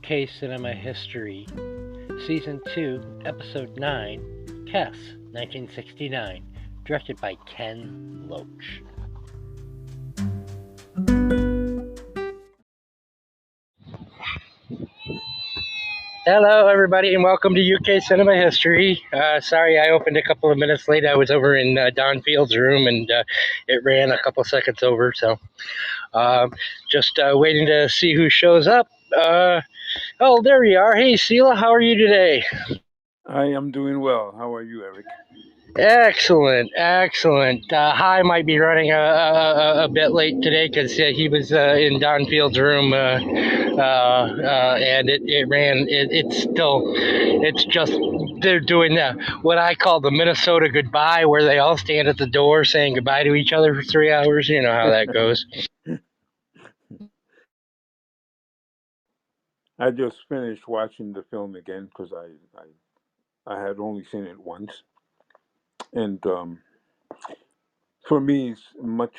UK Cinema History, Season 2, Episode 9, Cass, 1969, directed by Ken Loach. Hello, everybody, and welcome to UK Cinema History. Sorry I opened a couple of minutes late. I was over in Don Field's room, and it ran a couple seconds over, so just waiting to see who shows up. Oh, there you are. Hey, Sela, how are you today? I am doing well. How are you, Eric? Excellent. Hi might be running a bit late today because he was in Don Field's room, and it ran. It's just they're doing what I call the Minnesota goodbye, where they all stand at the door saying goodbye to each other for 3 hours. You know how that goes. I just finished watching the film again because I had only seen it once, and for me, it's much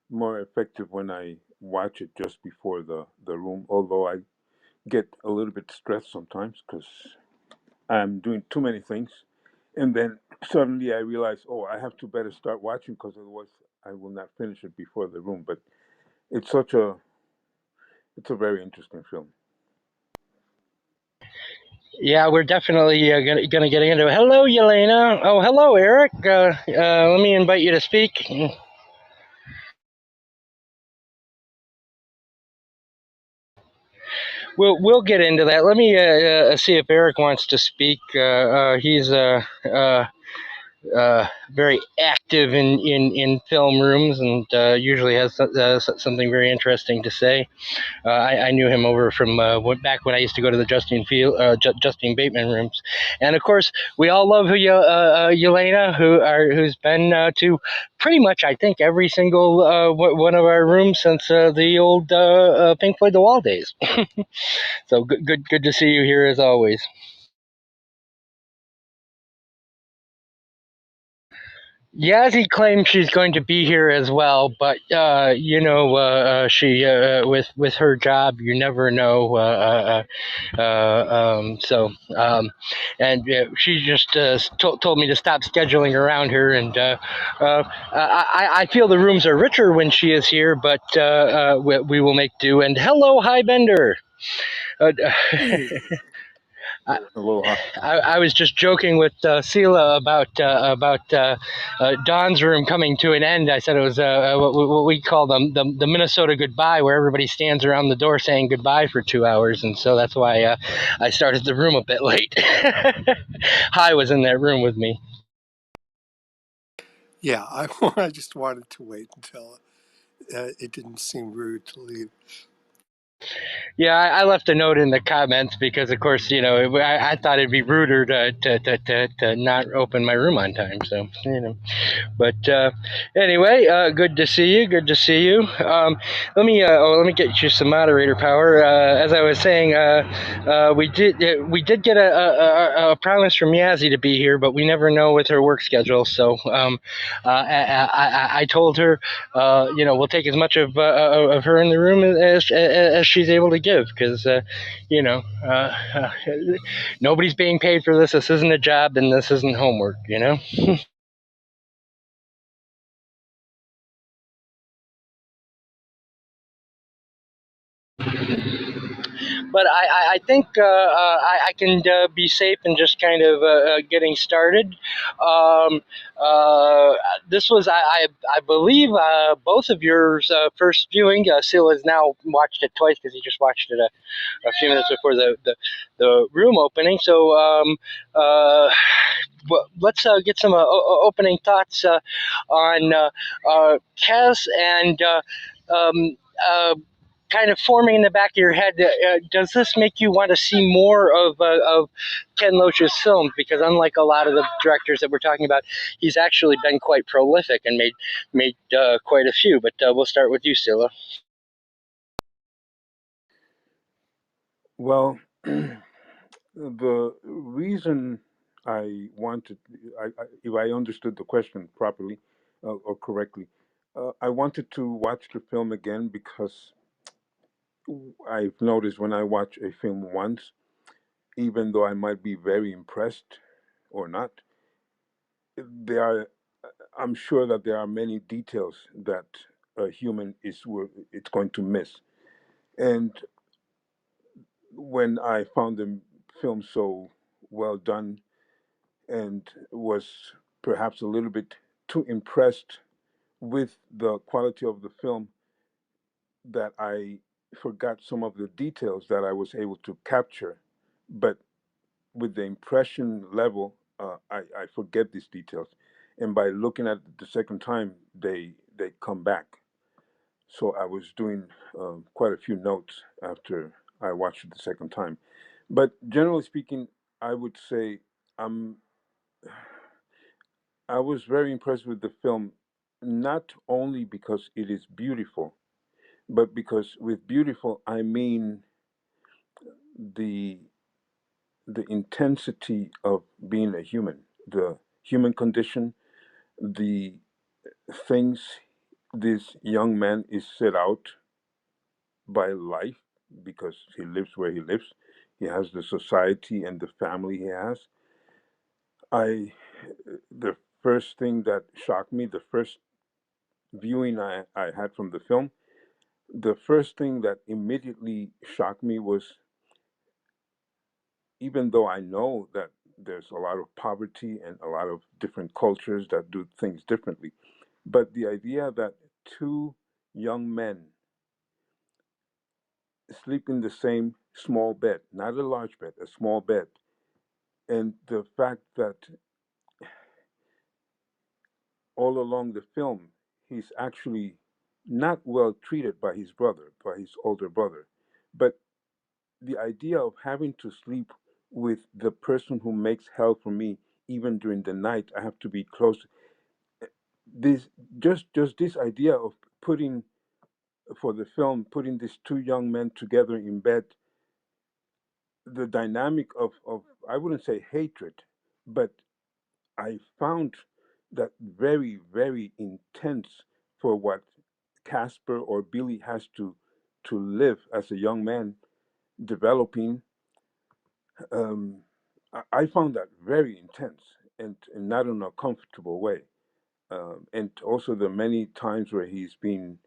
more effective when I watch it just before the room. Although I get a little bit stressed sometimes because I'm doing too many things, and then suddenly I realize, oh, I have to better start watching because otherwise I will not finish it before the room. But it's it's a very interesting film. Yeah, we're definitely gonna get into it. Hello, Yelena. Oh, hello, Eric. Let me invite you to speak. We'll get into that. Let me see if Eric wants to speak. He's very active in film rooms and usually has something very interesting to say. I knew him over from back when I used to go to the Justine Bateman rooms, and of course we all love Yelena, who's been to pretty much I think every single one of our rooms since the old Pink Floyd The Wall days. So good to see you here as always. Yazzie claims she's going to be here as well, but she with her job, you never know. And she just told me to stop scheduling around her, and I feel the rooms are richer when she is here, but we will make do. And hello, Highbender. Aloha. I was just joking with Sela about Don's room coming to an end. I said it was what we call the Minnesota goodbye, where everybody stands around the door saying goodbye for 2 hours, and so that's why I started the room a bit late. Hi was in that room with me. Yeah, I just wanted to wait until it didn't seem rude to leave. Yeah, I left a note in the comments because, of course, I thought it'd be ruder to not open my room on time. So, but anyway, good to see you. Good to see you. Let me get you some moderator power. As I was saying, we did get a promise from Yazzie to be here, but we never know with her work schedule. So I told her, we'll take as much of her in the room as she's able to give, because nobody's being paid for this. This isn't a job, and this isn't homework. But I think I can be safe and just kind of getting started. Um, uh, this was, I believe, both of yours first viewing. Sil has now watched it twice because he just watched it a few minutes before the room opening. So let's get some opening thoughts on Kaz and um, kind of forming in the back of your head. Does this make you want to see more of Ken Loach's films? Because unlike a lot of the directors that we're talking about, he's actually been quite prolific and made quite a few. But we'll start with you, Sila. Well, the reason I wanted, if I understood the question properly or correctly, I wanted to watch the film again because I've noticed when I watch a film once, even though I might be very impressed or not, there are I'm sure that there are many details that a human it's going to miss. And when I found the film so well done and was perhaps a little bit too impressed with the quality of the film, that I forgot some of the details that I was able to capture. But with the impression level, I forget these details. And by looking at it the second time, they come back. So I was doing quite a few notes after I watched it the second time. But generally speaking, I would say um, I was very impressed with the film, not only because it is beautiful, but because with beautiful I mean the the intensity of being a human, the human condition, the things this young man is set out by life because he lives where he lives. He has the society and the family he has. I the first thing that shocked me, the first viewing I had from the film, the first thing that immediately shocked me was, even though I know that there's a lot of poverty and a lot of different cultures that do things differently, but the idea that two young men sleep in the same small bed, not a large bed, a small bed, and the fact that all along the film he's actually not well treated by his brother, by his older brother, but the idea of having to sleep with the person who makes hell for me, even during the night, I have to be close. This just this idea of putting for the film, putting these two young men together in bed, the dynamic of I wouldn't say hatred, but I found that very, very intense for what Casper or Billy has to live as a young man developing. Um, I found that very intense and not in a comfortable way. And also the many times where he's been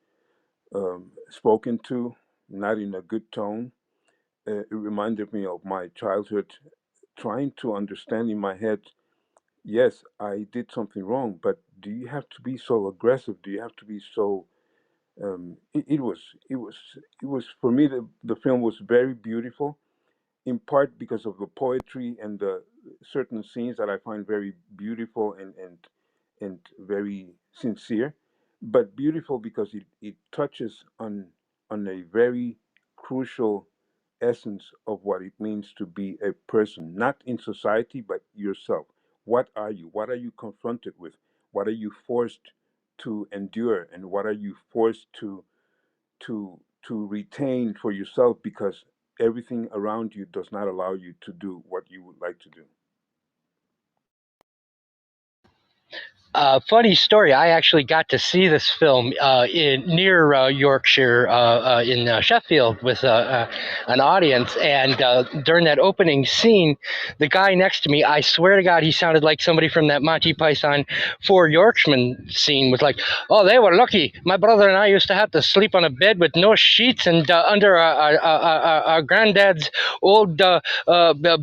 spoken to, not in a good tone. It reminded me of my childhood, trying to understand in my head, yes, I did something wrong, but do you have to be so aggressive? Do you have to be so? It was, it was for me. The film was very beautiful, in part because of the poetry and the certain scenes that I find very beautiful and very sincere, but beautiful because it touches on a very crucial essence of what it means to be a person, not in society, but yourself. What are you? What are you confronted with? What are you forced to endure? And what are you forced to retain for yourself because everything around you does not allow you to do what you would like to do? Funny story. I actually got to see this film in near Yorkshire, in Sheffield, with an audience. And during that opening scene, the guy next to me, I swear to God, he sounded like somebody from that Monty Python Four Yorkshmen scene. Was like, "Oh, they were lucky. My brother and I used to have to sleep on a bed with no sheets and under our granddad's old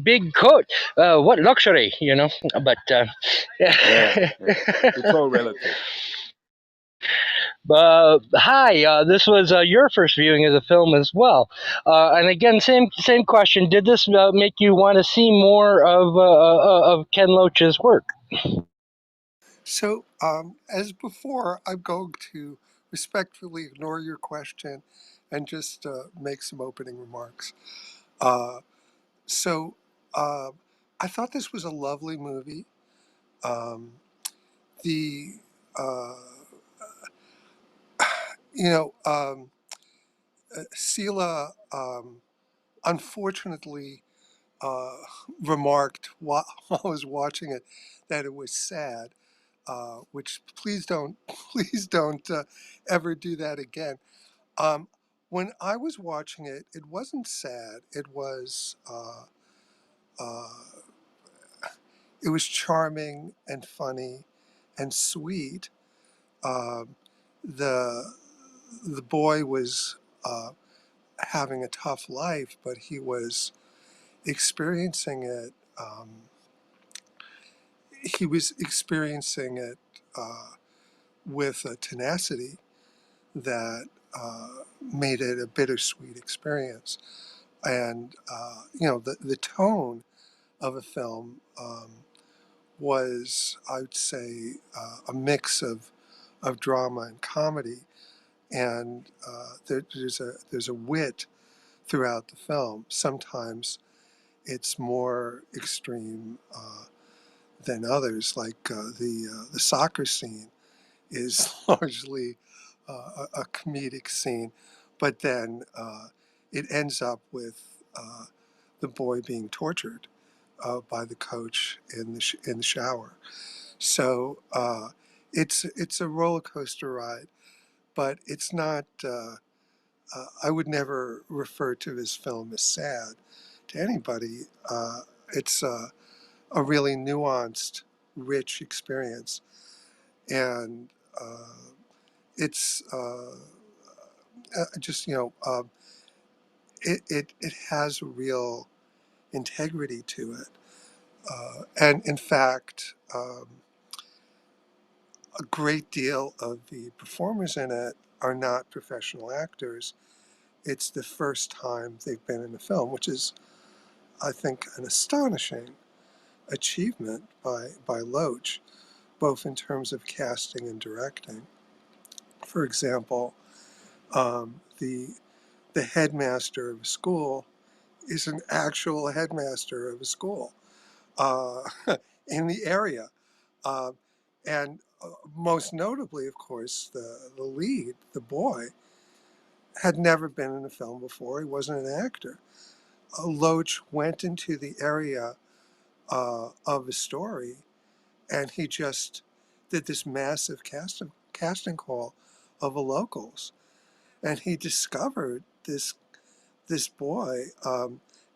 big coat. What luxury, you know?" But Yeah, yeah. yeah. It's all relative. Hi, this was your first viewing of the film as well, and again, same question. Did this make you want to see more of Ken Loach's work? So, as before, I'm going to respectfully ignore your question and just make some opening remarks. Uh, so, uh, I thought this was a lovely movie. Um, the, uh, you know, Sela unfortunately uh, remarked while I was watching it that it was sad. Which please don't, please don't ever do that again. Um, when I was watching it, it wasn't sad. Uh, it was charming and funny and sweet. Um, the the boy was having a tough life, but he was experiencing it. He was experiencing it with a tenacity that made it a bittersweet experience. And the tone of a film was, I would say, a mix of drama and comedy, and there's a wit throughout the film. Sometimes it's more extreme than others, like the soccer scene is largely a comedic scene, but then it ends up with the boy being tortured by the coach in the shower. So it's a roller coaster ride, but it's not. I would never refer to this film as sad to anybody. It's a really nuanced, rich experience, and it's just it has a real integrity to it, and in fact, a great deal of the performers in it are not professional actors. It's the first time they've been in a film, which is, I think, an astonishing achievement by Loach, both in terms of casting and directing. For example, the headmaster of a school is an actual headmaster of a school uh, in the area. Uh, and most notably, of course, the lead, the boy, had never been in a film before. He wasn't an actor. Loach went into the area of the story, and he just did this massive casting call of the locals, and he discovered this boy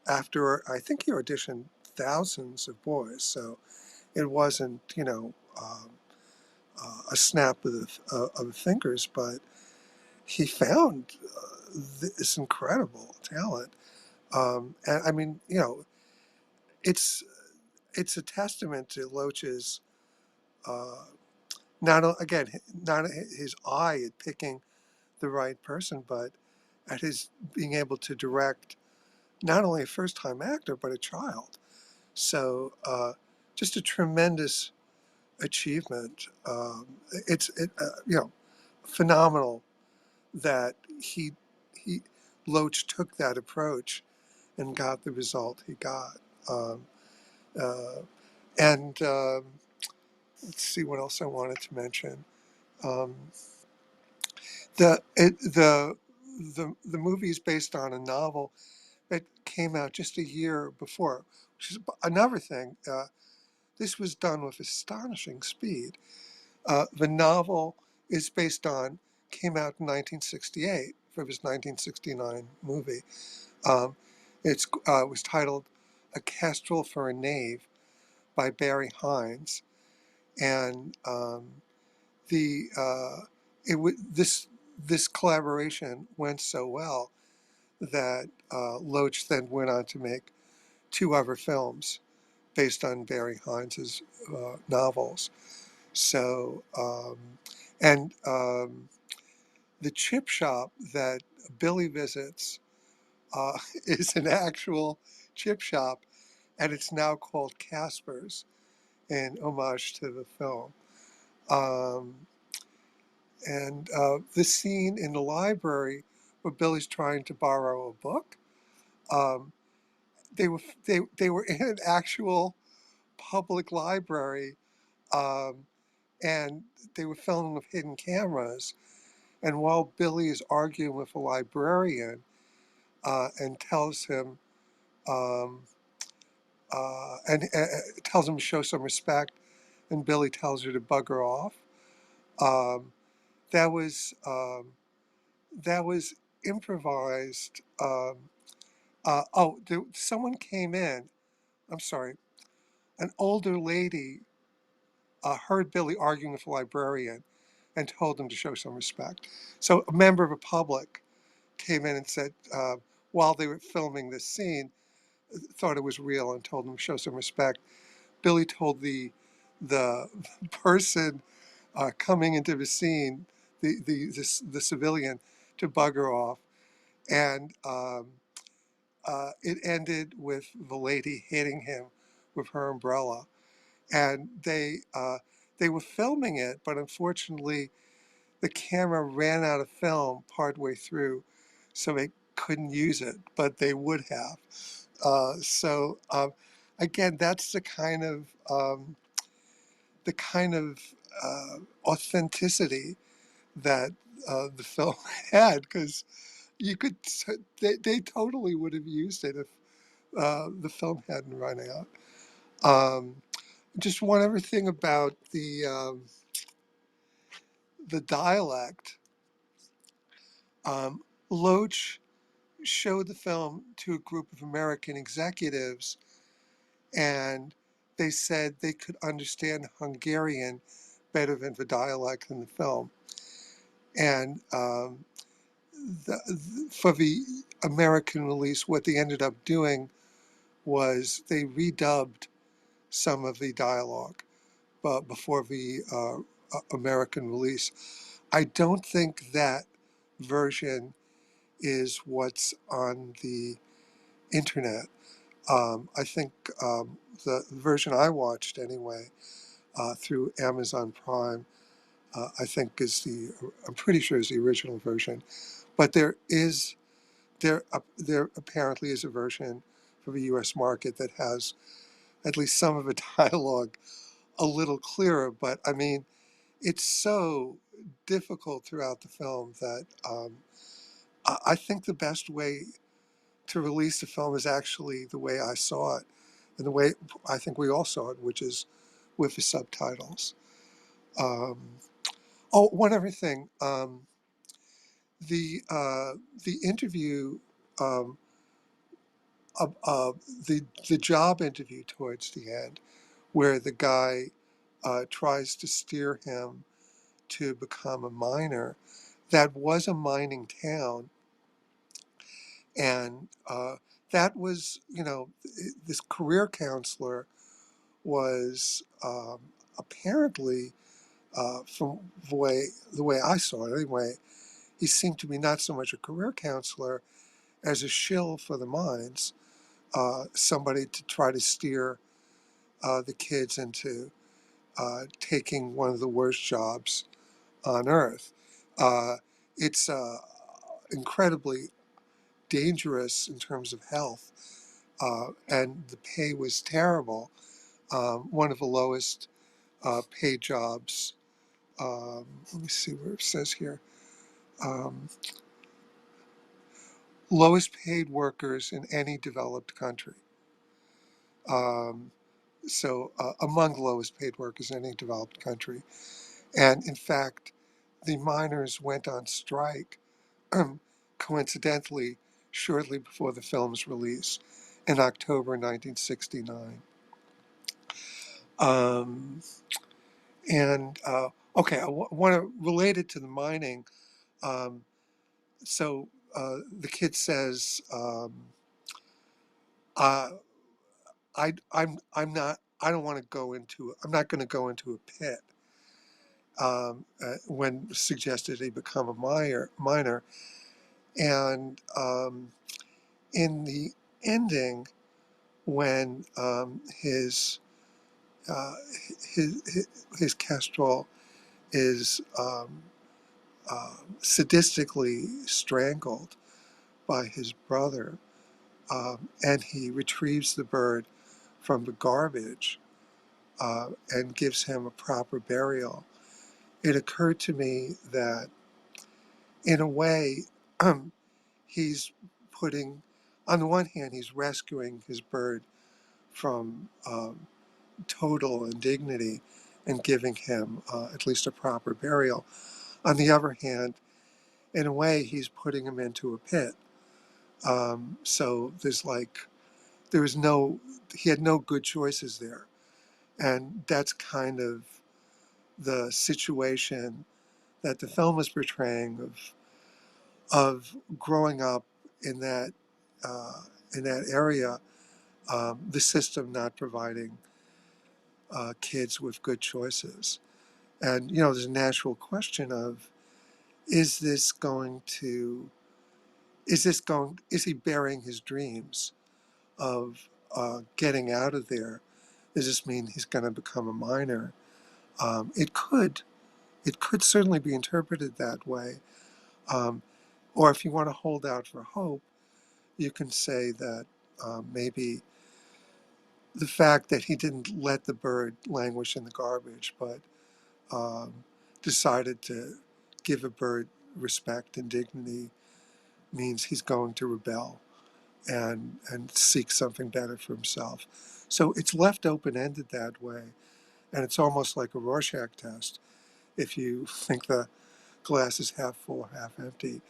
after I think he auditioned thousands of boys, so it wasn't a snap of the fingers, but he found this incredible talent. And I mean, it's it's a testament to Loach's uh, again not his eye at picking the right person, but at his being able to direct not only a first time actor but a child. So just a tremendous achievement. Phenomenal that he Loach took that approach and got the result he got. Um, uh, and let's see what else I wanted to mention. Um, the movie is based on a novel that came out just a year before, which is another thing. This was done with astonishing speed. The novel is based on came out in 1968 for his 1969 movie. Um, it was titled "A Kestrel for a Knave" by Barry Hines, and the it this collaboration went so well that Loach then went on to make two other films based on Barry Hines's novels. So, and the chip shop that Billy visits is an actual chip shop, and it's now called Casper's in homage to the film. Um, and the scene in the library where Billy's trying to borrow a book, um, they were in an actual public library, um, and they were filming with hidden cameras. And while Billy is arguing with a librarian and tells him um, and tells him to show some respect, and Billy tells her to bugger off. Um, that was that was improvised. Someone came in. I'm sorry. An older lady heard Billy arguing with the librarian and told him to show some respect. So a member of the public came in and said, while they were filming this scene, thought it was real and told him to show some respect. Billy told the person coming into the scene, the civilian, to bugger off, and it ended with the lady hitting him with her umbrella. And they were filming it, but unfortunately, the camera ran out of film partway through, so they couldn't use it, but they would have. Again, that's the kind of authenticity that the film had, because you could they totally would have used it if the film hadn't run out. Um, just one other thing about the dialect. Loach showed the film to a group of American executives, and they said they could understand Hungarian better than the dialect in the film. And for the American release, what they ended up doing was they redubbed some of the dialogue before the American release. I don't think that version is what's on the internet. I think the version I watched anyway through Amazon Prime, I think I'm pretty sure is the original version. But there apparently is a version for the U.S. market that has at least some of the dialogue a little clearer. But I mean, it's so difficult throughout the film that I think the best way to release the film is actually the way I saw it, and the way I think we all saw it, which is with the subtitles. Um, one other thing, the uh, the interview, um, uh, uh, the job interview towards the end, where the guy tries to steer him to become a miner. That was a mining town, and that was, this career counselor was apparently, from the way I saw it anyway, he seemed to be not so much a career counselor as a shill for the mines, somebody to try to steer the kids into taking one of the worst jobs on earth. Uh, it's incredibly dangerous in terms of health, and the pay was terrible. One of the lowest paid jobs. Let me see where it says here. Um, Lowest paid workers in any developed country. Um, among the lowest paid workers in any developed country. And in fact, the miners went on strike, coincidentally, shortly before the film's release in October 1969. Um, and okay, I want to relate it to the mining. Um, the kid says, uh, I don't want to go into, I'm not going to go into a pit. When suggested he become a miner. And in the ending, when uh, his kestrel is sadistically strangled by his brother, and he retrieves the bird from the garbage and gives him a proper burial, it occurred to me that, in a way, he's putting, on the one hand, he's rescuing his bird from total indignity and giving him at least a proper burial. On the other hand, in a way, he's putting him into a pit. So he had no good choices there. And that's kind of the situation that the film is portraying of growing up in that area, the system not providing kids with good choices. And there's a natural question of is this going to is he burying his dreams of getting out of there? Does this mean he's going to become a miner? It could certainly be interpreted that way. Um, or if you want to hold out for hope, you can say that maybe the fact that he didn't let the bird languish in the garbage, but um, decided to give a bird respect and dignity means he's going to rebel and seek something better for himself. So it's left open-ended that way, and it's almost like a Rorschach test if you think the glass is half full or half empty.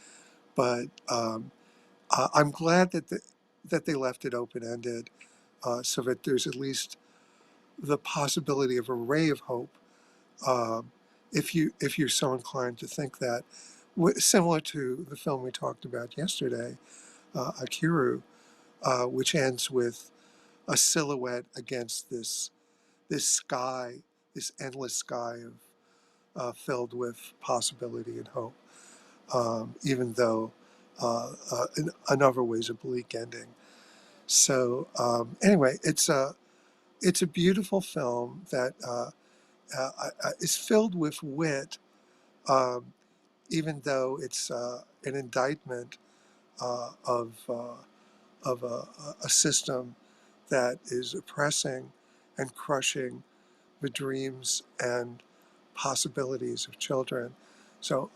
But I'm glad that they left it open-ended, so that there's at least the possibility of a ray of hope, um, if you're so inclined to think that. Similar to the film we talked about yesterday, Akiru, which ends with a silhouette against this sky, this endless sky of filled with possibility and hope, even though in other ways a bleak ending. So anyway, it's a beautiful film that is filled with wit, um, even though it's an indictment of a system that is oppressing and crushing the dreams and possibilities of children. So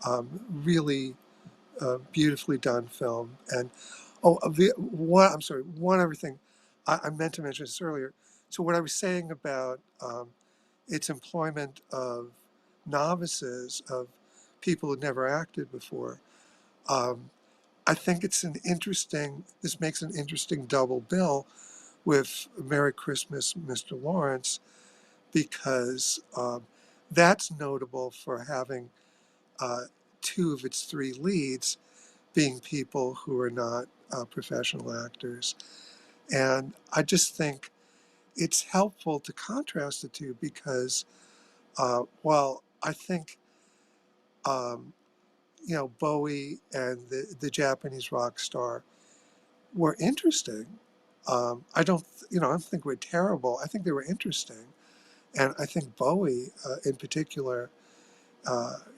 really beautifully done film. And one other thing I meant to mention this earlier. So what I was saying about its employment of novices, of people who never acted before, um, I think this makes an interesting double bill with Merry Christmas, Mr. Lawrence, because that's notable for having uh, two of its three leads being people who are not professional actors. And I just think it's helpful to contrast the two because while I think um, Bowie and the Japanese rock star were interesting. I don't think we're terrible. I think they were interesting, and I think Bowie, in particular,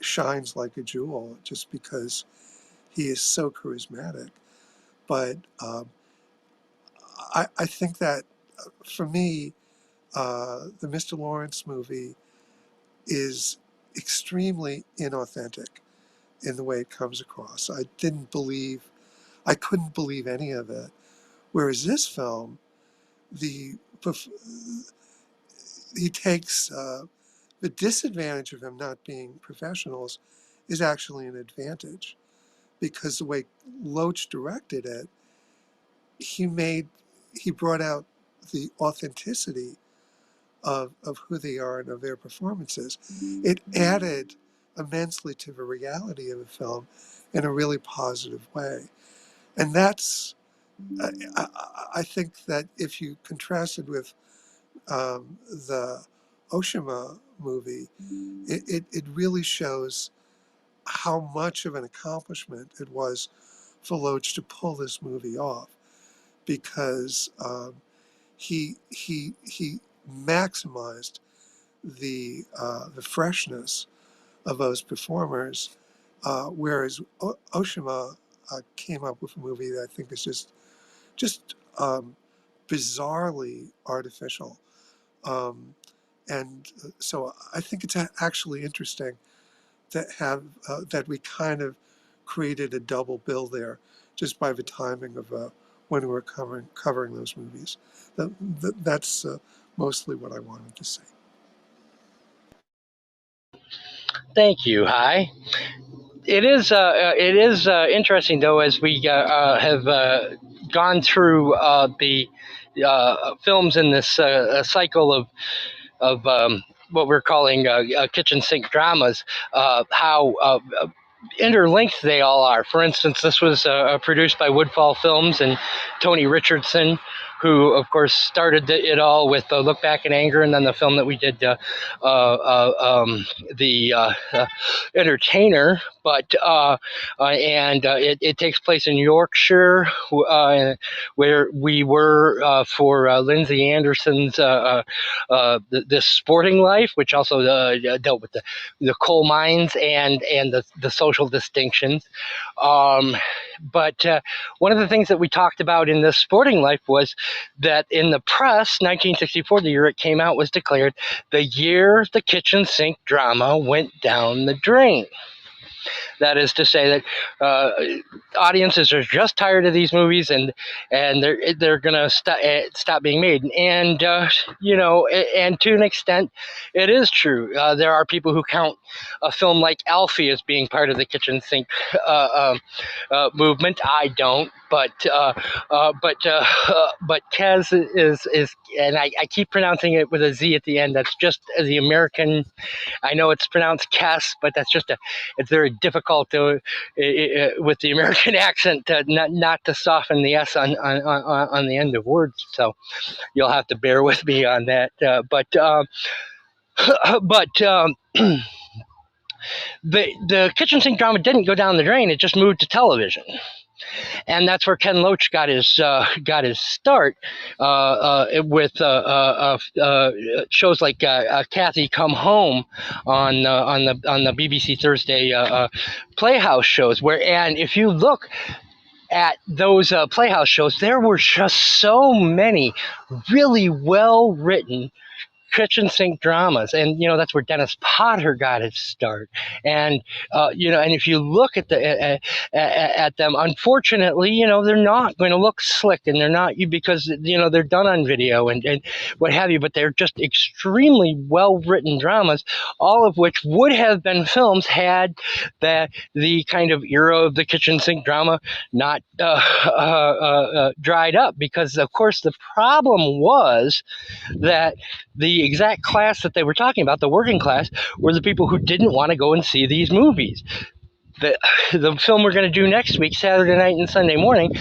shines like a jewel just because he is so charismatic. But I think that for me, the Mr. Lawrence movie is extremely inauthentic in the way it comes across. I couldn't believe any of it. Whereas this film, the he takes the disadvantage of him not being professionals is actually an advantage because the way Loach directed it, he brought out the authenticity of who they are and of their performances. It added immensely to the reality of the film in a really positive way. And that's, I think that if you contrast it with the Oshima movie, it really shows how much of an accomplishment it was for Loach to pull this movie off because he maximized the freshness of those performers, whereas Oshima came up with a movie that I think is just bizarrely artificial. Um, and so I think it's actually interesting that we kind of created a double bill there just by the timing of when we were covering those movies. That's mostly what I wanted to say. Thank you. Hi. it is interesting though, as we have gone through the films in this cycle of what we're calling kitchen sink dramas, how interlinked they all are. For instance, this was produced by Woodfall Films and Tony Richardson, who, of course, started it all with Look Back in Anger, and then the film that we did, The Entertainer. But it takes place in Yorkshire, where we were for Lindsay Anderson's This Sporting Life, which also dealt with the coal mines and the social distinctions. But one of the things that we talked about in This Sporting Life was that in the press, 1964, the year it came out, was declared the year the kitchen sink drama went down the drain. That is to say that audiences are just tired of these movies, and they're gonna stop being made. And and to an extent, it is true. There are people who count a film like Alfie as being part of the kitchen sink movement. I don't, but Kez is, and I keep pronouncing it with a Z at the end. That's just the American. I know it's pronounced Kes, but that's just it's very difficult to, with the American accent, not to soften the S on the end of words. So you'll have to bear with me on that. The kitchen sink drama didn't go down the drain. It just moved to television. And that's where Ken Loach got his start with shows like Kathy Come Home on the BBC Thursday Playhouse shows. And if you look at those Playhouse shows, there were just so many really well written kitchen sink dramas, and that's where Dennis Potter got his start. And and if you look at them, unfortunately, they're not going to look slick, and they're not because they're done on video and what have you. But they're just extremely well written dramas, all of which would have been films had the kind of era of the kitchen sink drama not dried up. Because of course the problem was that the exact class that they were talking about, the working class, were the people who didn't want to go and see these movies. The film we're going to do next week, Saturday Night and Sunday Morning,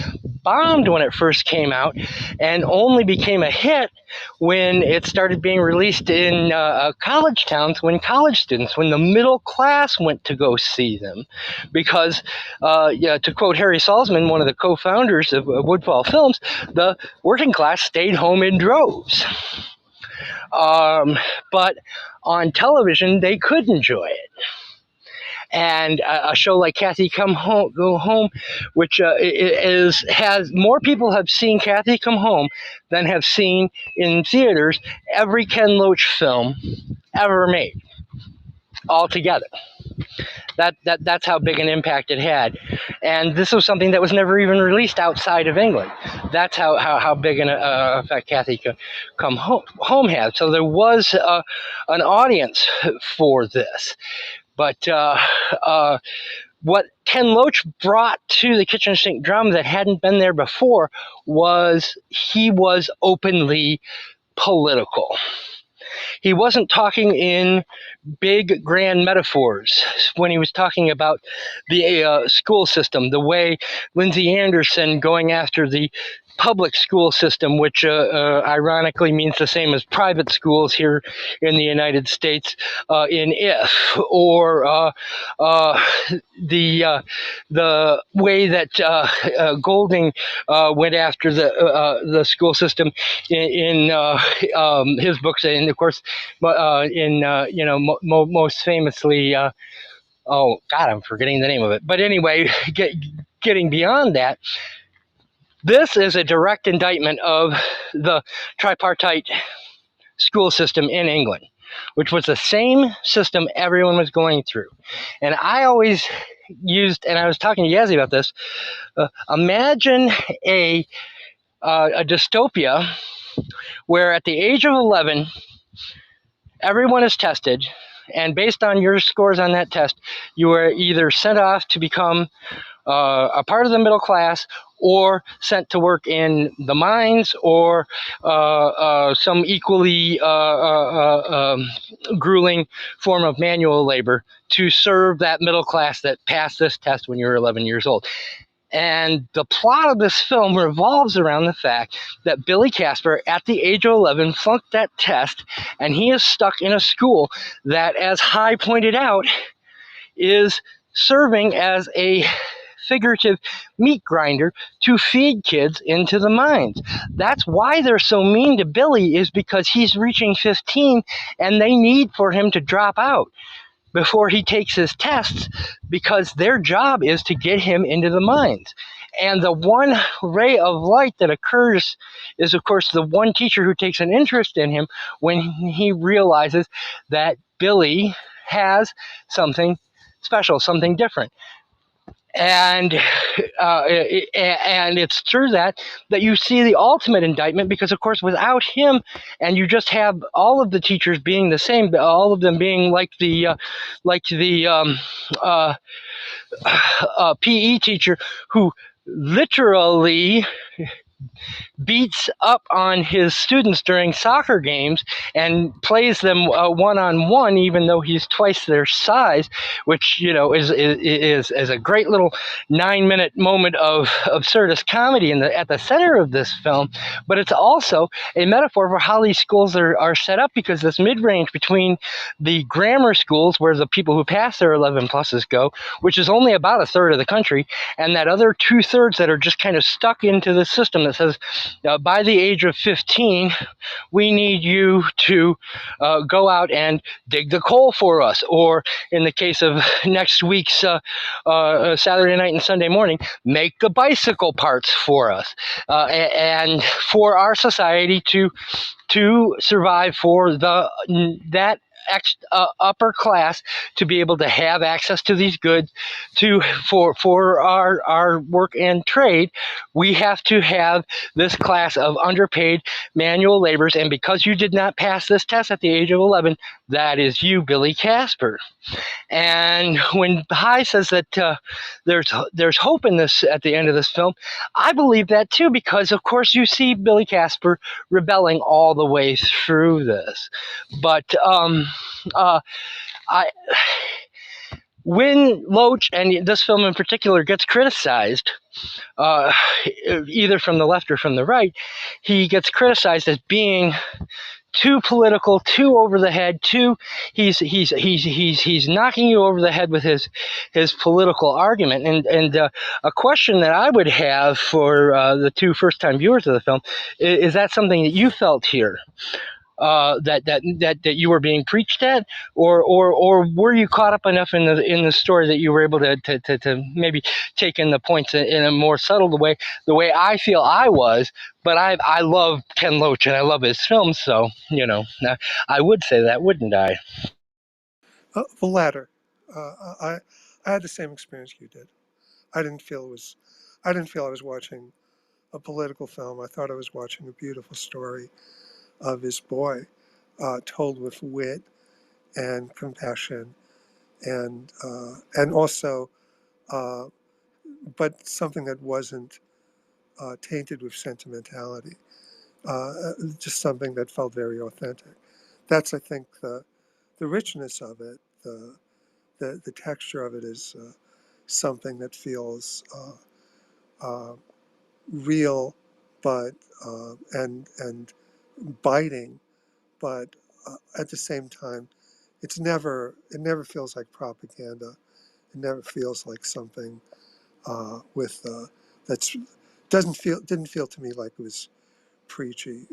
bombed when it first came out, and only became a hit when it started being released in college towns, when the middle class went to go see them. Because, to quote Harry Salzman, one of the co-founders of Woodfall Films, the working class stayed home in droves. But on television, they could enjoy it. And a show like Kathy Go Home, which has more people have seen Kathy Come Home than have seen in theaters every Ken Loach film ever made, altogether. That's how big an impact it had. And this was something that was never even released outside of England. That's how big an effect Kathy Come Home had. So there was an audience for this. But what Ken Loach brought to the kitchen sink drama that hadn't been there before was he was openly political. He wasn't talking in big, grand metaphors when he was talking about the school system, the way Lindsay Anderson going after the public school system, which ironically means the same as private schools here in the United States, in If, or the way that Golding went after the school system in his books, and of course most famously. Oh God, I'm forgetting the name of it. But anyway, getting beyond that, this is a direct indictment of the tripartite school system in England, which was the same system everyone was going through. And I always used, and I was talking to Yazzie about this, imagine a dystopia where at the age of 11, everyone is tested and based on your scores on that test, you were either sent off to become a part of the middle class, or sent to work in the mines, or some equally grueling form of manual labor to serve that middle class that passed this test when you were 11 years old. And the plot of this film revolves around the fact that Billy Casper, at the age of 11, flunked that test, and he is stuck in a school that, as High pointed out, is serving as a figurative meat grinder to feed kids into the mines. That's why they're so mean to Billy, is because he's reaching 15 and they need for him to drop out before he takes his tests, because their job is to get him into the mines. And the one ray of light that occurs is, of course, the one teacher who takes an interest in him when he realizes that Billy has something special, something different. And and it's through that you see the ultimate indictment, because of course without him, and you just have all of the teachers being the same, all of them being like the uh, PE teacher who literally beats up on his students during soccer games and plays them one-on-one, even though he's twice their size, which, you know, is a great little 9-minute moment of absurdist comedy at the center of this film. But it's also a metaphor for how these schools are set up, because this mid-range between the grammar schools, where the people who pass their 11 pluses go, which is only about a third of the country, and that other 2/3 that are just kind of stuck into the system that says, by the age of 15, we need you to go out and dig the coal for us. Or in the case of next week's Saturday night and Sunday morning, make the bicycle parts for us. And for our society to survive, for that upper class to be able to have access to these goods, for our work and trade, we have to have this class of underpaid manual laborers. And because you did not pass this test at the age of 11, that is you, Billy Casper. And when High says that there's hope in this at the end of this film, I believe that too, because of course you see Billy Casper rebelling all the way through this. But I when Loach, and this film in particular, gets criticized, uh, either from the left or from the right, he gets criticized as being too political, too over the head, he's knocking you over the head with his political argument. And a question that I would have for the two first time viewers of the film is that something that you felt here? That you were being preached at, or were you caught up enough in the story that you were able to maybe take in the points in a more subtle way, the way I feel I was? But I love Ken Loach and I love his films, so you know, I would say that, wouldn't I? The latter. I had the same experience you did. I didn't feel I was watching a political film. I thought I was watching a beautiful story of his boy, told with wit and compassion, and also, uh, but something that wasn't tainted with sentimentality. Just something that felt very authentic. That's, I think, the richness of it. The texture of it is something that feels real, but and biting, but at the same time, it never feels like propaganda. It never feels like something with that's didn't feel to me like it was preachy.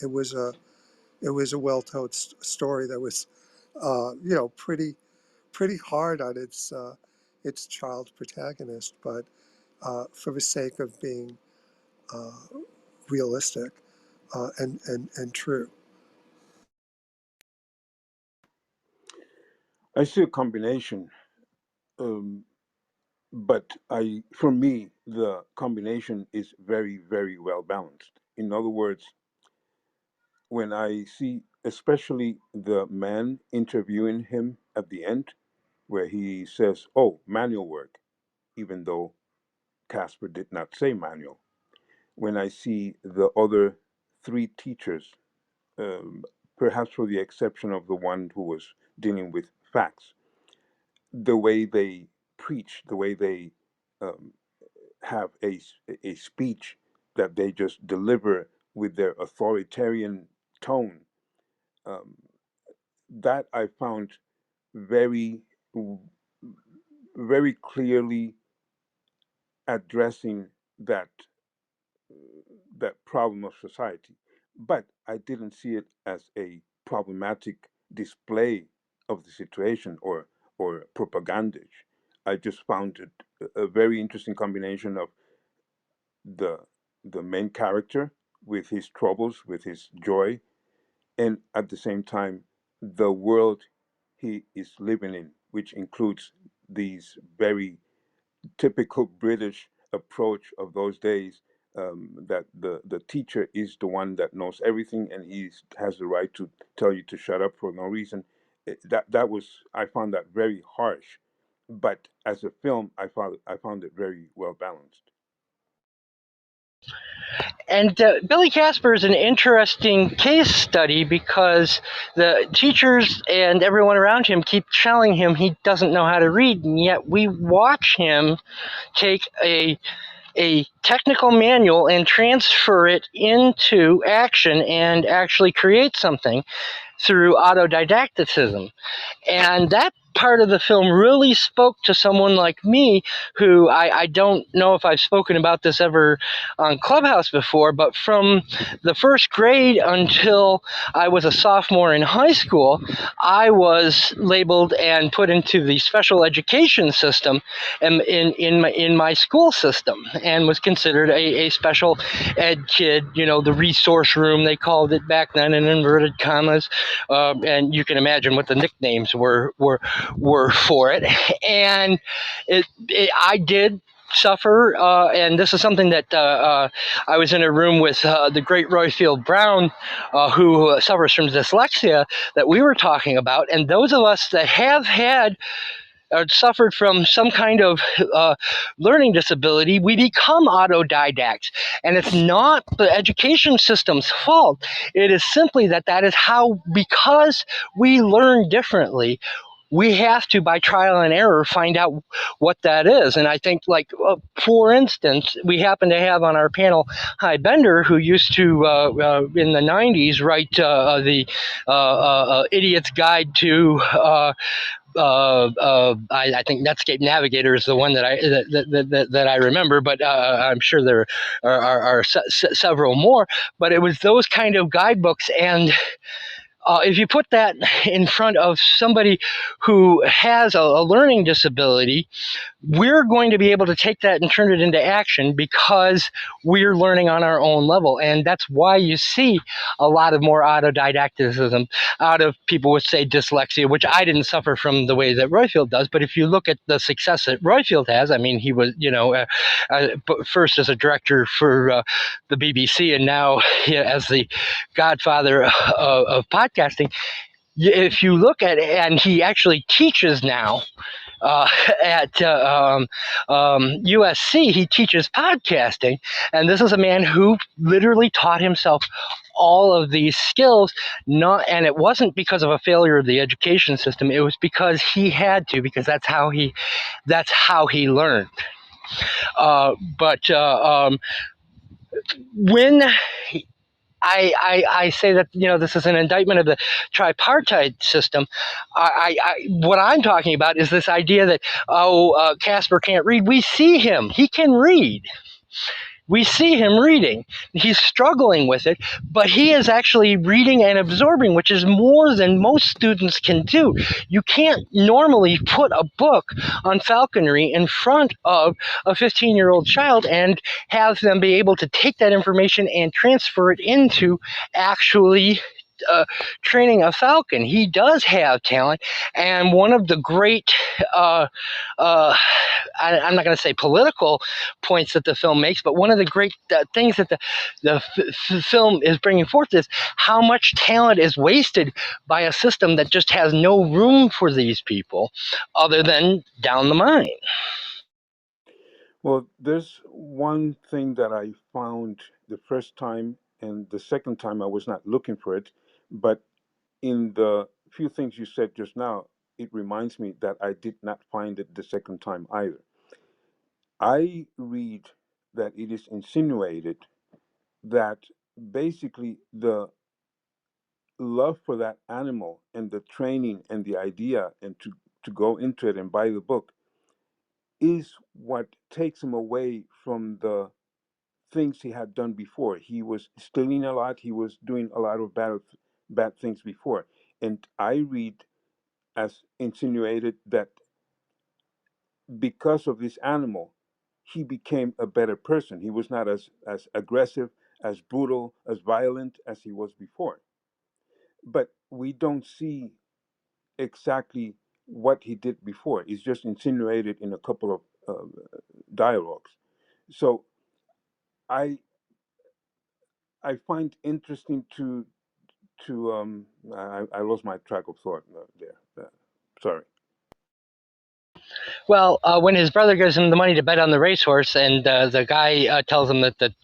It was a well-told story that was pretty hard on its child protagonist, but for the sake of being uh, realistic and true. I see a combination, um, but for me, the combination is very, very well balanced. In other words, when I see, especially the man interviewing him at the end, where he says, "Oh, manual work," even though Casper did not say manual. When I see the other three teachers, um, perhaps for the exception of the one who was dealing with facts, the way they preach, the way they um, have a speech that they just deliver with their authoritarian tone, um, that I found very, very clearly addressing that that problem of society. But I didn't see it as a problematic display of the situation or propagandage. I just found it a very interesting combination of the the main character with his troubles, with his joy, and at the same time the world he is living in, which includes these very typical British approach of those days, that the teacher is the one that knows everything and he has the right to tell you to shut up for no reason. That was, I found that very harsh, but as a film, I found it very well balanced. And Billy Casper is an interesting case study because the teachers and everyone around him keep telling him he doesn't know how to read, and yet we watch him take a technical manual and transfer it into action and actually create something through autodidacticism. And that part of the film really spoke to someone like me, who I don't know if I've spoken about this ever on Clubhouse before, but from the first grade until I was a sophomore in high school, I was labeled and put into the special education system in my school system, and was considered a special ed kid, the resource room, they called it back then in inverted commas. And you can imagine what the nicknames were for it. And I did suffer, and this is something that I was in a room with the great Royfield Brown, who suffers from dyslexia, that we were talking about. And those of us that have had or suffered from some kind of learning disability, we become autodidacts. And it's not the education system's fault. It is simply that is how, because we learn differently, we have to, by trial and error, find out what that is. And I think, for instance, we happen to have on our panel Hy Bender, who used to, in the 90s, write the Idiot's Guide to I think Netscape Navigator is the one that I remember, but I'm sure there are several more. But it was those kind of guidebooks, and if you put that in front of somebody who has a learning disability, we're going to be able to take that and turn it into action because we're learning on our own level. And that's why you see a lot of more autodidacticism out of people with, say, dyslexia, which I didn't suffer from the way that Royfield does. But if you look at the success that Royfield has, I mean, he was, first as a director for the BBC, and now as the godfather of podcasting. If you look at it, and he actually teaches now at USC, he teaches podcasting. And this is a man who literally taught himself all of these skills, and it wasn't because of a failure of the education system. It was because he had to, because that's how he learned. But when I say that, this is an indictment of the tripartite system, what I'm talking about is this idea that, Casper can't read. We see him. He can read. We see him reading. He's struggling with it, but he is actually reading and absorbing, which is more than most students can do. You can't normally put a book on falconry in front of a 15-year-old child and have them be able to take that information and transfer it into actually training a falcon. He does have talent, and one of the great uh, I'm not going to say political points that the film makes, but one of the great things that the film is bringing forth is how much talent is wasted by a system that just has no room for these people other than down the mine. Well, there's one thing that I found the first time, and the second time I was not looking for it, but in the few things you said just now, it reminds me that I did not find it the second time either. I read that it is insinuated that basically the love for that animal and the training and the idea and to go into it and buy the book is what takes him away from the things he had done before. He was stealing a lot. He was doing a lot of bad things before. And I read as insinuated that because of this animal, he became a better person. He was not as aggressive, as brutal, as violent as he was before. But we don't see exactly what he did before. It's just insinuated in a couple of dialogues. So I I find interesting to I lost my track of thought there. Sorry. Well, when his brother gives him the money to bet on the racehorse, and the guy tells him that the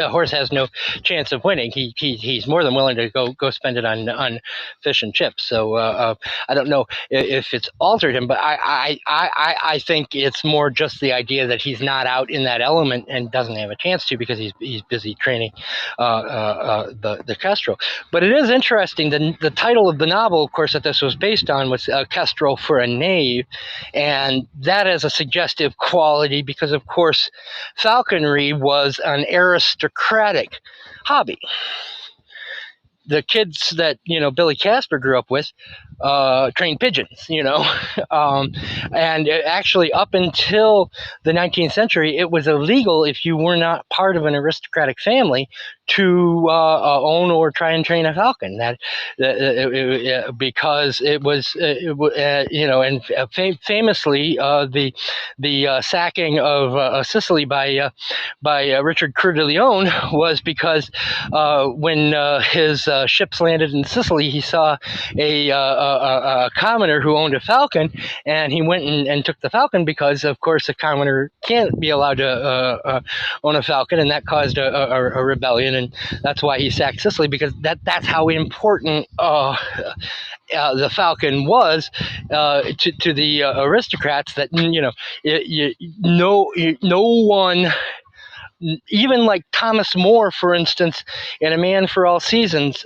horse has no chance of winning, he's more than willing to go spend it on fish and chips. So I don't know if it's altered him, but I think it's more just the idea that he's not out in that element and doesn't have a chance to because he's busy training the kestrel. But it is interesting. The title of the novel, of course, that this was based on was Kestrel for a Knave, and that has a suggestive quality because, of course, falconry was an aristocratic hobby. The kids that Billy Casper grew up with trained pigeons, and actually up until the 19th century, it was illegal if you were not part of an aristocratic family to own or try and train a falcon. Because it was, and famously the sacking of Sicily by Richard Coeur de Lion was because when his ships landed in Sicily, he saw a commoner who owned a falcon, and he went and took the falcon because, of course, a commoner can't be allowed to own a falcon, and that caused a rebellion, and that's why he sacked Sicily, because that's how important the falcon was to the aristocrats. That no one, even like Thomas More, for instance, in A Man for All Seasons,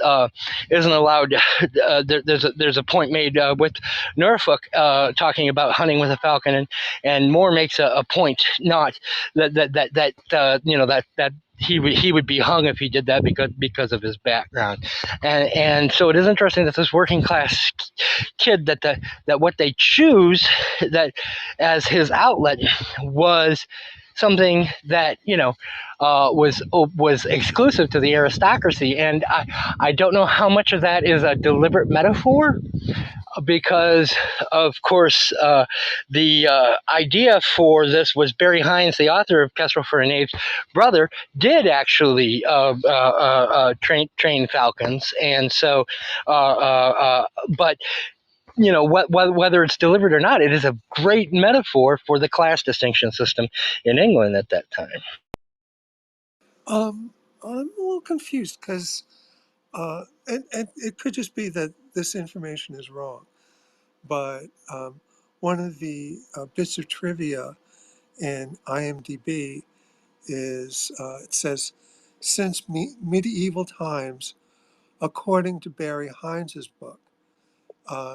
isn't allowed. There's a point made with Norfolk talking about hunting with a falcon, and More makes a point not that he would be hung if he did that because of his background, and so it is interesting that this working class kid that what they choose that as his outlet was something that was exclusive to the aristocracy, and I don't know how much of that is a deliberate metaphor, because of course the idea for this was Barry Hines, the author of Kestrel for a Knave's brother, did actually train falcons, and so but whether it's delivered or not, it is a great metaphor for the class distinction system in England at that time. I'm a little confused because, and it could just be that this information is wrong, but one of the bits of trivia in IMDb is it says, since medieval times, according to Barry Hines's book,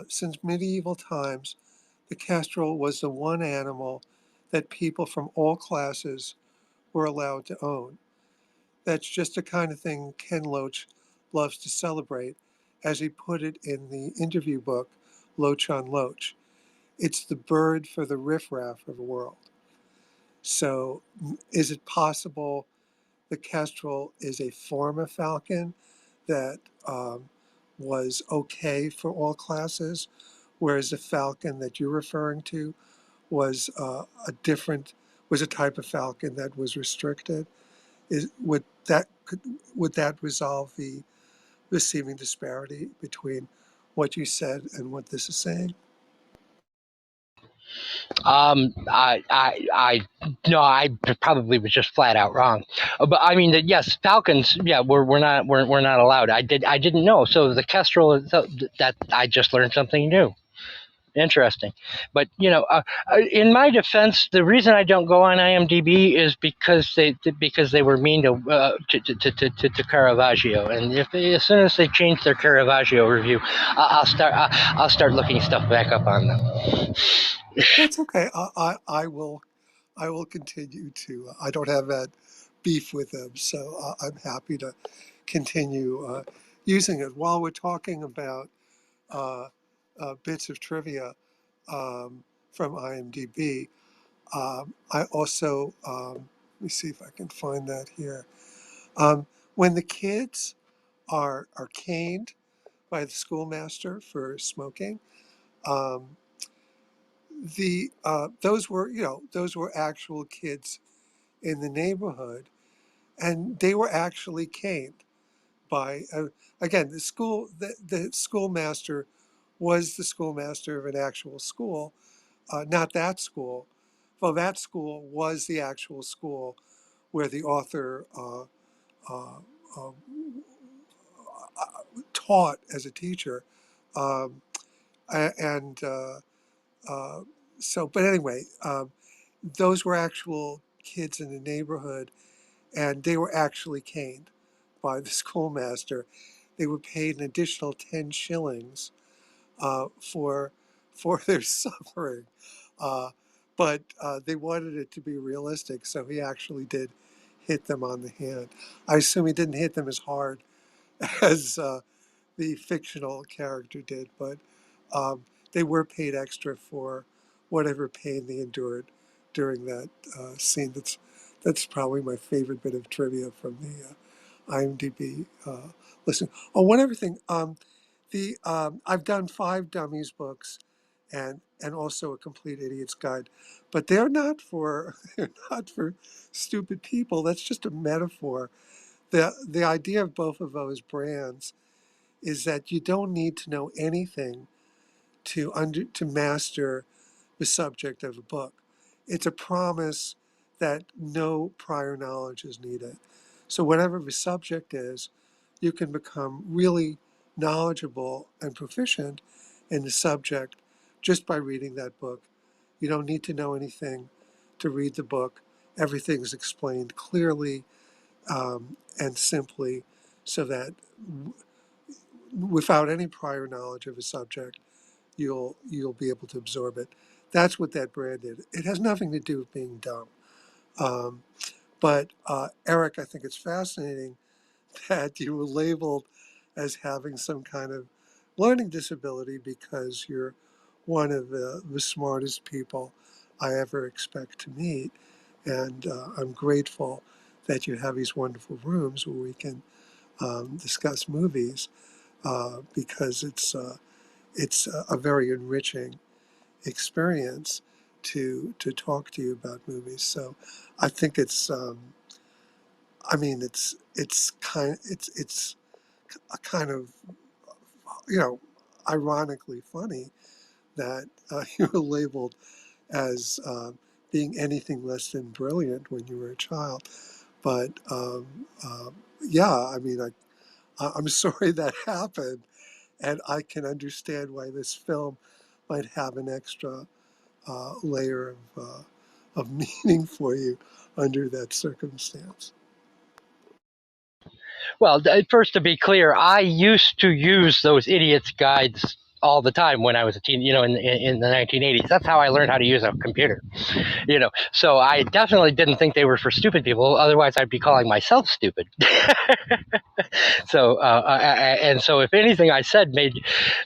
since medieval times, the kestrel was the one animal that people from all classes were allowed to own. That's just the kind of thing Ken Loach loves to celebrate, as he put it in the interview book, Loach on Loach. It's the bird for the riffraff of the world. So is it possible the kestrel is a form of falcon that was okay for all classes, whereas the falcon that you're referring to was was a type of falcon that was restricted. Is would that resolve the seeming disparity between what you said and what this is saying? I no, I probably was just flat out wrong. But I mean, yes, falcons. Yeah, we're not allowed. I didn't know. So the kestrel, that I just learned something new. Interesting. But in my defense, the reason I don't go on IMDb is because they were mean to Caravaggio, and as soon as they change their Caravaggio review, I'll start looking stuff back up on them. That's okay. I will continue to. I don't have that beef with them, so I'm happy to continue using it. While we're talking about uh, bits of trivia from IMDb, I also let me see if I can find that here. When the kids are caned by the schoolmaster for smoking, um, the those were actual kids in the neighborhood, and they were actually caned by again the schoolmaster was the schoolmaster of an actual school, not that school. Well, that school was the actual school where the author uh, uh, taught as a teacher, um, and uh, so. But anyway, those were actual kids in the neighborhood, and they were actually caned by the schoolmaster. They were paid an additional 10 shillings for their suffering. Uh, but they wanted it to be realistic, so he actually did hit them on the hand. I assume he didn't hit them as hard as the fictional character did, but they were paid extra for whatever pain they endured during that scene. That's probably my favorite bit of trivia from the IMDb listen. Oh, one other thing. The I've done 5 dummies books, and also a complete idiot's guide, but they're not for they're not for stupid people. That's just a metaphor. The idea of both of those brands is that you don't need to know anything to master the subject of a book. It's a promise that no prior knowledge is needed. So whatever the subject is, you can become really knowledgeable and proficient in the subject just by reading that book. You don't need to know anything to read the book. Everything's explained clearly and simply, so that without any prior knowledge of a subject, you'll be able to absorb it. That's what that brand did. It has nothing to do with being dumb. Um, but Eric, I think it's fascinating that you were labeled as having some kind of learning disability because you're one of the smartest people I ever expect to meet. And I'm grateful that you have these wonderful rooms where we can discuss movies because it's a very enriching experience to talk to you about movies. So I think I mean it's a kind of ironically funny that you were labeled as being anything less than brilliant when you were a child. But yeah, I mean I'm sorry that happened, and I can understand why this film might have an extra layer of meaning for you under that circumstance. Well, first, to be clear, I used to use those idiots' guides all the time when I was a teen, in the 1980s. That's how I learned how to use a computer, So I definitely didn't think they were for stupid people. Otherwise, I'd be calling myself stupid. And so if anything I said made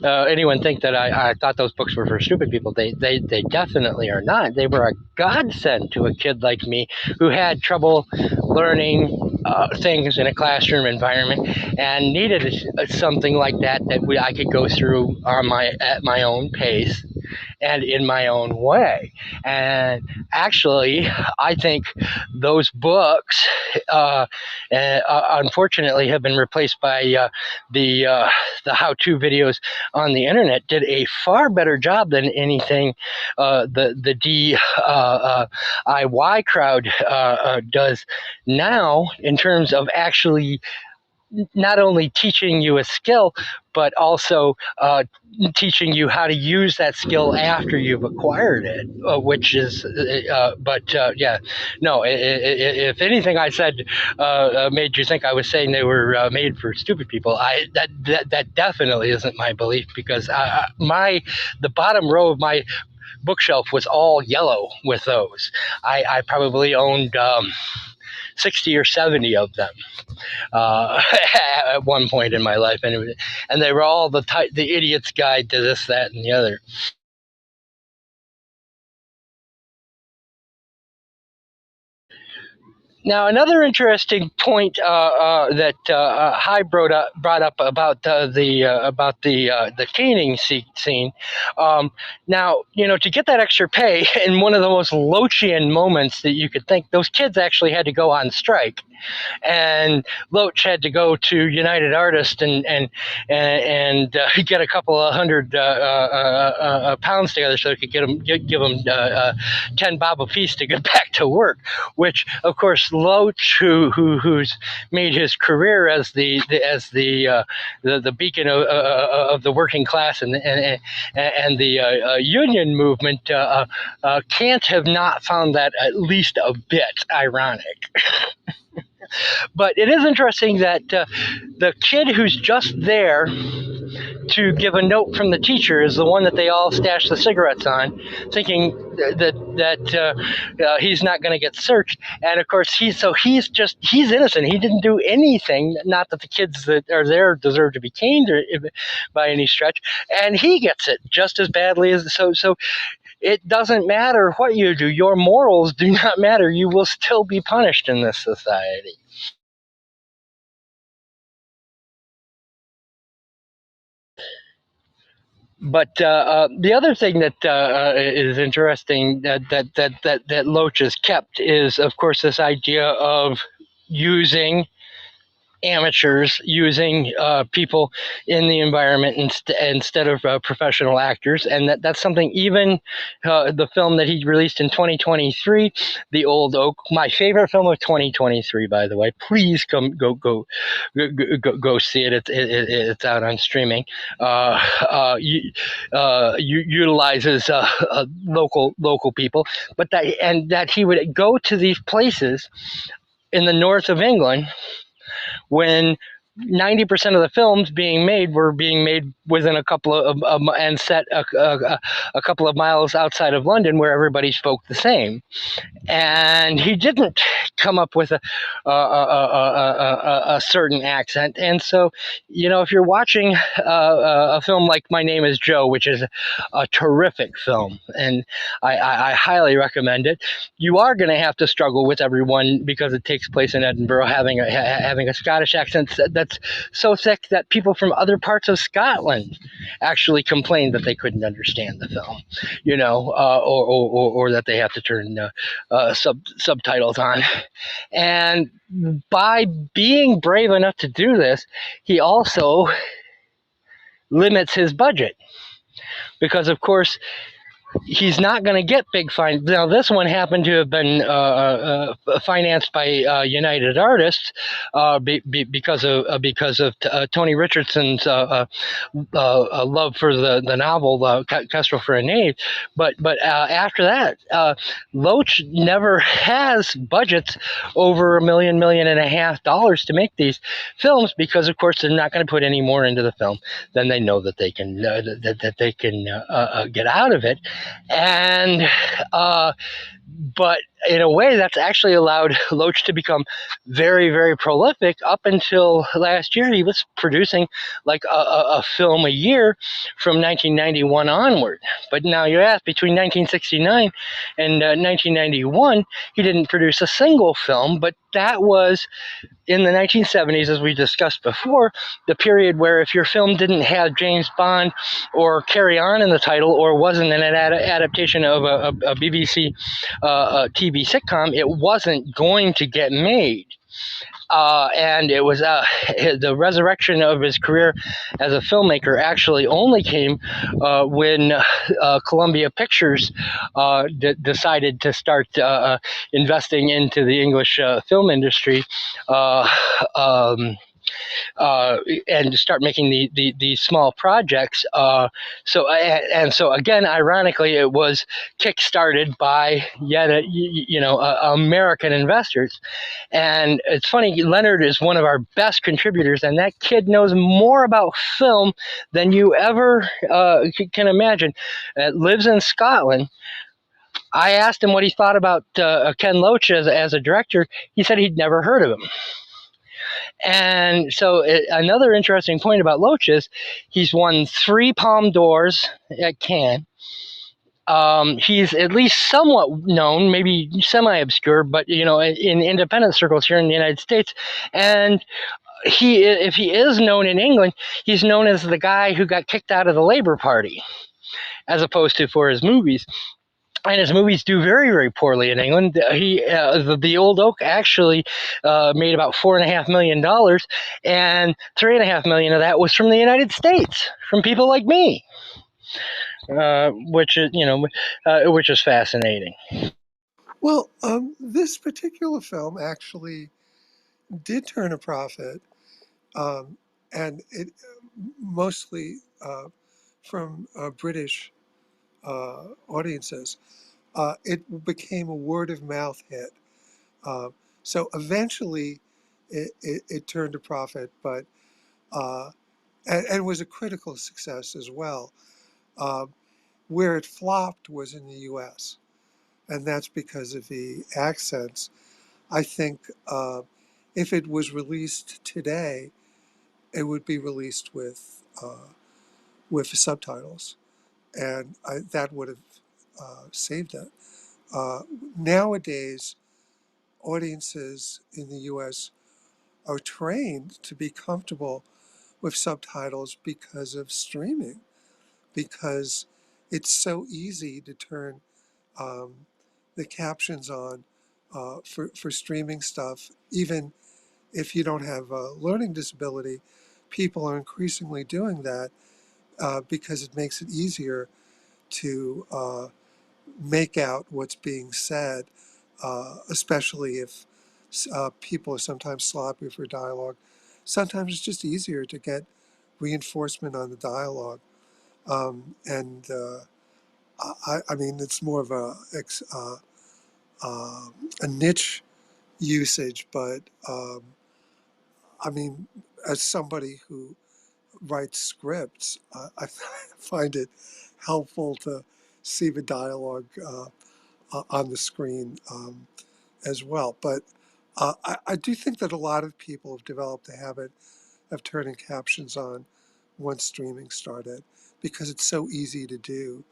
anyone think that I thought those books were for stupid people, they definitely are not. They were a godsend to a kid like me who had trouble learning things in a classroom environment, and needed something like that I could go through at my own pace and in my own way. And actually, I think those books, unfortunately, have been replaced by the how-to videos on the internet. Did a far better job than anything the DIY crowd does now, in terms of actually not only teaching you a skill, but also teaching you how to use that skill after you've acquired it, which is, yeah, no, if anything I said made you think I was saying they were made for stupid people, that definitely isn't my belief, because the bottom row of my bookshelf was all yellow with those. I probably owned 60 or 70 of them at one point in my life, and they were all the idiot's guide to this, that, and the other. Now, another interesting point that Hy brought up about the caning scene. Now, to get that extra pay in one of the most Loachian moments that you could think, those kids actually had to go on strike. And Loach had to go to United Artists and get a couple of hundred pounds together so they could give them 10 bob apiece to get back to work. Which, of course, Loach, who's made his career as the beacon of the working class and the union movement, can't have not found that at least a bit ironic. But it is interesting that the kid who's just there to give a note from the teacher is the one that they all stash the cigarettes on, thinking that he's not going to get searched. And of course, he's innocent. He didn't do anything. Not that the kids that are there deserve to be caned by any stretch. And he gets it just as badly as so. It doesn't matter what you do. Your morals do not matter. You will still be punished in this society. But the other thing that is interesting that Loach has kept is, of course, this idea of using amateurs, using people in the environment instead of professional actors. And that's something even the film that he released in 2023, The Old Oak, my favorite film of 2023, by the way. Please go see it. It's out on streaming. Utilizes local people, but that he would go to these places in the north of England when 90% of the films were being made within a couple of and set a couple of miles outside of London, where everybody spoke the same. And he didn't come up with a certain accent. And so, if you're watching a film like My Name is Joe, which is a terrific film, and I highly recommend it, you are going to have to struggle with everyone, because it takes place in Edinburgh, having a Scottish accent that's so thick that people from other parts of Scotland actually complained that they couldn't understand the film, or that they have to turn subtitles on. And by being brave enough to do this, he also limits his budget, because, of course, he's not going to get big fines. Now, this one happened to have been financed by United Artists because of Tony Richardson's love for the novel Kestrel for a Knave. But after that, Loach never has budgets over $1 million and a half to make these films, because, of course, they're not going to put any more into the film than they know that they can get out of it. And but in a way, that's actually allowed Loach to become very, very prolific. Up until last year, he was producing like a film a year from 1991 onward. But now you ask, between 1969 and 1991, he didn't produce a single film, but that was in the 1970s, as we discussed before, the period where if your film didn't have James Bond or Carry On in the title, or wasn't an adaptation of a BBC TV sitcom, it wasn't going to get made. And it was the resurrection of his career as a filmmaker actually only came when Columbia Pictures decided to start investing into the English film industry. Uh, um, and start making these small projects. So again, ironically, it was kickstarted by yet American investors. And it's funny, Leonard is one of our best contributors, and that kid knows more about film than you ever can imagine. Lives in Scotland. I asked him what he thought about Ken Loach as a director. He said he'd never heard of him. And so another interesting point about Loach is he's won 3 Palme d'Ors at Cannes. He's at least somewhat known, maybe semi-obscure, but in independent circles here in the United States. And if he is known in England, he's known as the guy who got kicked out of the Labour Party, as opposed to for his movies. And his movies do very, very poorly in England. The Old Oak actually made about $4.5 million, and $3.5 million of that was from the United States, from people like me, which is fascinating. Well, this particular film actually did turn a profit, and it mostly from British audiences. It became a word of mouth hit. Uh, so eventually, it turned a profit, but and was a critical success as well. Uh, where it flopped was in the U.S., and that's because of the accents. I think if it was released today, it would be released with subtitles, and that would have saved it. Uh, Nowadays, audiences in the U.S. are trained to be comfortable with subtitles because of streaming, because it's so easy to turn um, the captions on for streaming stuff. Even if you don't have a learning disability, people are increasingly doing that because it makes it easier to make out what's being said, especially if people are sometimes sloppy for dialogue. Sometimes it's just easier to get reinforcement on the dialogue. And I mean, it's more of a niche usage, but I mean, as somebody who writes scripts, I find it helpful to see the dialogue on the screen as well. But I do think that a lot of people have developed a habit of turning captions on once streaming started because it's so easy to do.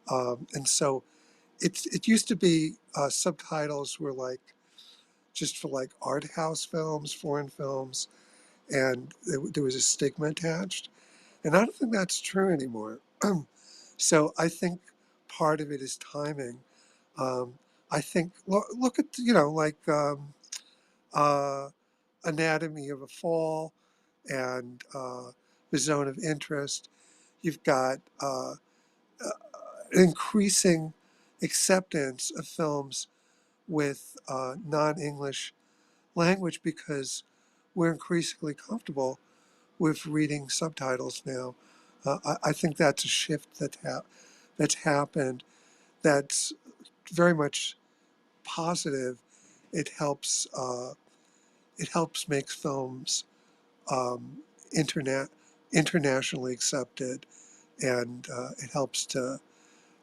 And so it used to be subtitles were like just for like art house films, foreign films, and there was a stigma attached. And I don't think that's true anymore. So I think part of it is timing. Um, I think look at like uh, Anatomy of a Fall and The Zone of Interest. You've got increasing acceptance of films with non-English language because we're increasingly comfortable with reading subtitles now. I think that's a shift that's happened. That's very much positive. It helps. It helps make films um, internet internationally accepted, and it helps to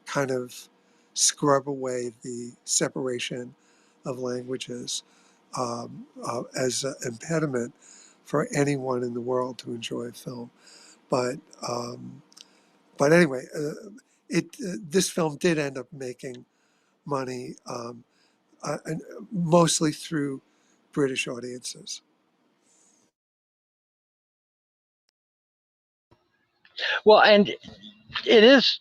kind of scrub away the separation of languages as an impediment for anyone in the world to enjoy film. But but anyway, this film did end up making money, and mostly through British audiences. Well, and it is,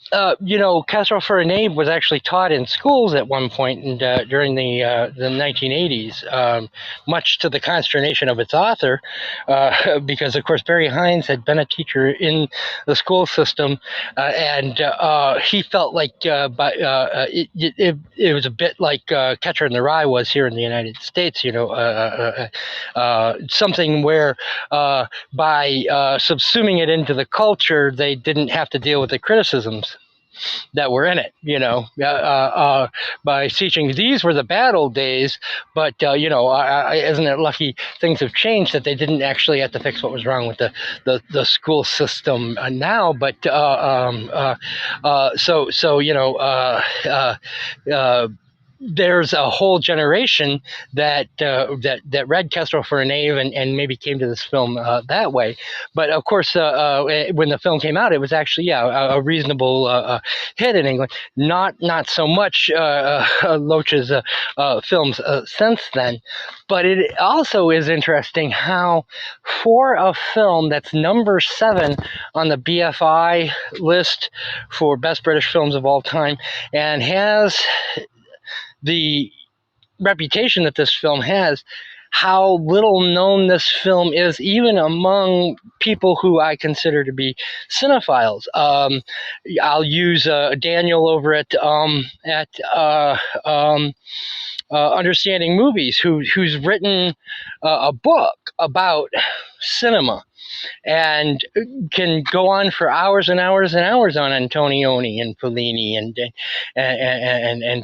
Casserole for a Name was actually taught in schools at one point during the 1980s, much to the consternation of its author, because, of course, Barry Hines had been a teacher in the school system, and he felt like it was a bit like Catcher in the Rye was here in the United States, something where by subsuming it into the culture, they didn't have to deal with the criticisms that were in it, by teaching these were the bad old days, but, isn't it lucky things have changed that they didn't actually have to fix what was wrong with the school system now, but there's a whole generation that read Kestrel for a Knave and maybe came to this film that way. But of course, when the film came out, it was actually a reasonable hit in England. Not so much Loach's films since then. But it also is interesting how, for a film that's number 7 on the BFI list for best British films of all time, and has the reputation that this film has, how little known this film is, even among people who I consider to be cinephiles. I'll use Daniel over at Understanding Movies, who's written a book about cinema, and can go on for hours and hours and hours on Antonioni and Fellini and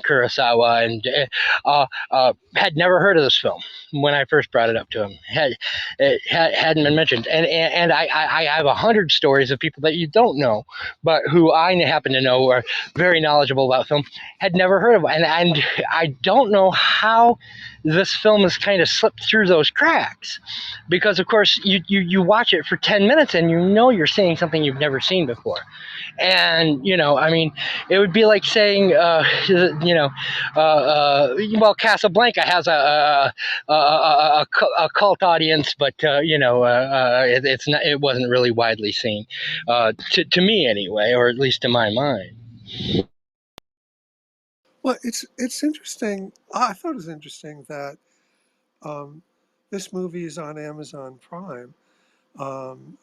Kurosawa, and had never heard of this film when I first brought it up to him. Hadn't been mentioned, and I have 100 stories of people that you don't know, but who I happen to know are very knowledgeable about film, had never heard of it, and I don't know how this film has kind of slipped through those cracks, because of course you watch it for 10 minutes and you're seeing something you've never seen before. And it would be like saying Casablanca has a cult audience, but it wasn't really widely seen, to me anyway, or at least to my mind. Well, it's interesting. I thought it was interesting that this movie is on Amazon Prime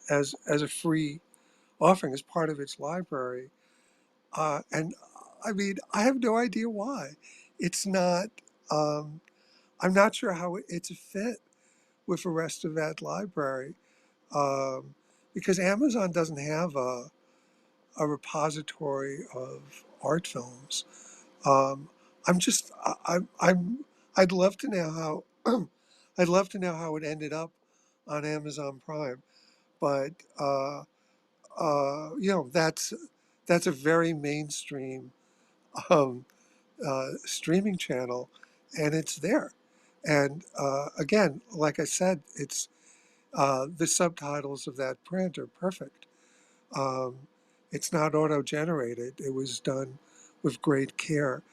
as a free offering, as part of its library. And I mean, I have no idea why. It's not. I'm not sure how it's a fit with the rest of that library, because Amazon doesn't have a repository of art films. Um, I'm just. I'm. I'd love to know how. I'd love to know how it ended up on Amazon Prime, but that's a very mainstream um, streaming channel, and it's there. And again, like I said, it's the subtitles of that print are perfect. Um, it's not auto-generated. It was done with great care.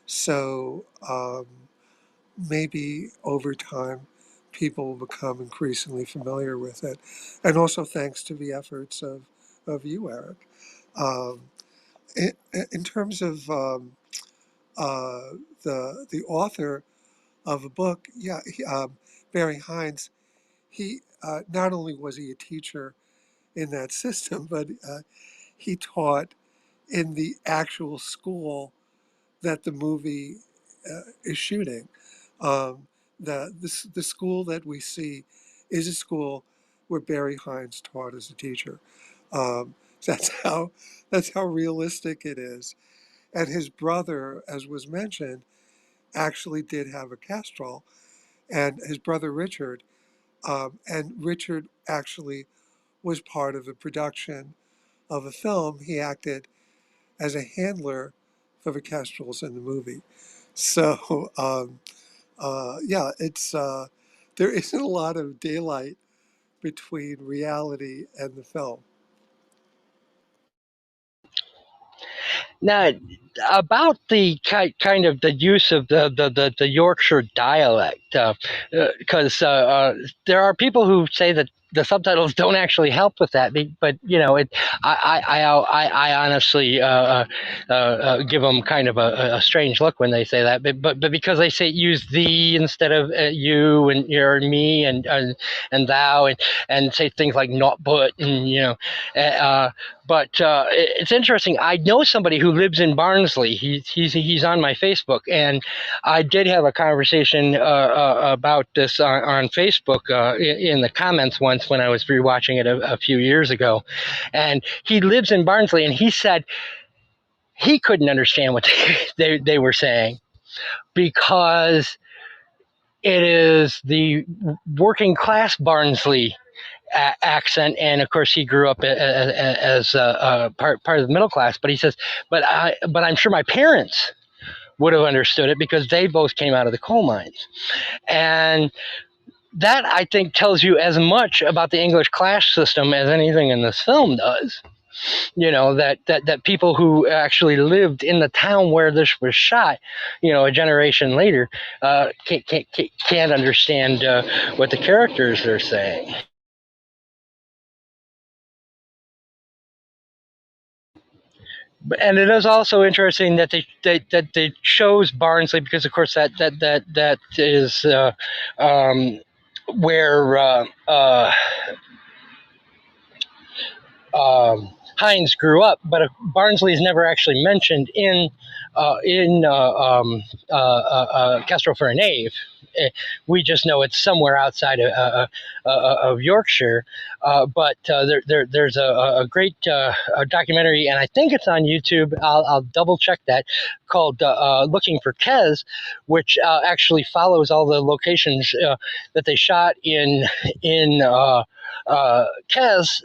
So maybe over time, people will become increasingly familiar with it, and also thanks to the efforts of you, Eric. Um, in terms of the author of a book, Barry Hines, he not only was he a teacher in that system, but he taught in the actual school that the movie is shooting. Um, the school that we see is a school where Barry Hines taught as a teacher. Um, that's how realistic it is. And his brother, as was mentioned, actually did have a Castrol, and his brother Richard, and Richard actually was part of the production of a film. He acted as a handler for the Castrols in the movie. So yeah, it's there isn't a lot of daylight between reality and the film. Now, about the kind of the use of the Yorkshire dialect, because there are people who say that the subtitles don't actually help with that, but you know, I honestly give them kind of a strange look when they say that, but because they say use thee instead of you and your and me and thou and say things like not but and you know. But it's interesting. I know somebody who lives in Barnsley. He's on my Facebook, and I did have a conversation about this on Facebook in the comments once when I was rewatching it a few years ago. And he lives in Barnsley, and he said he couldn't understand what they were saying because it is the working class Barnsley accent, and of course he grew up as part of the middle class. But he says, but I'm sure my parents would have understood it because they both came out of the coal mines, and that I think tells you as much about the English class system as anything in this film does. You know that people who actually lived in the town where this was shot, you know, a generation later, can't understand what the characters are saying. And it is also interesting that they chose Barnsley because, of course, that is where Hines grew up, but Barnsley is never actually mentioned in Kestrel for a Knave. We just know it's somewhere outside of Yorkshire. But there's a great documentary, and I think it's on YouTube. I'll double check that, called "Looking for Kes," which actually follows all the locations that they shot in Kes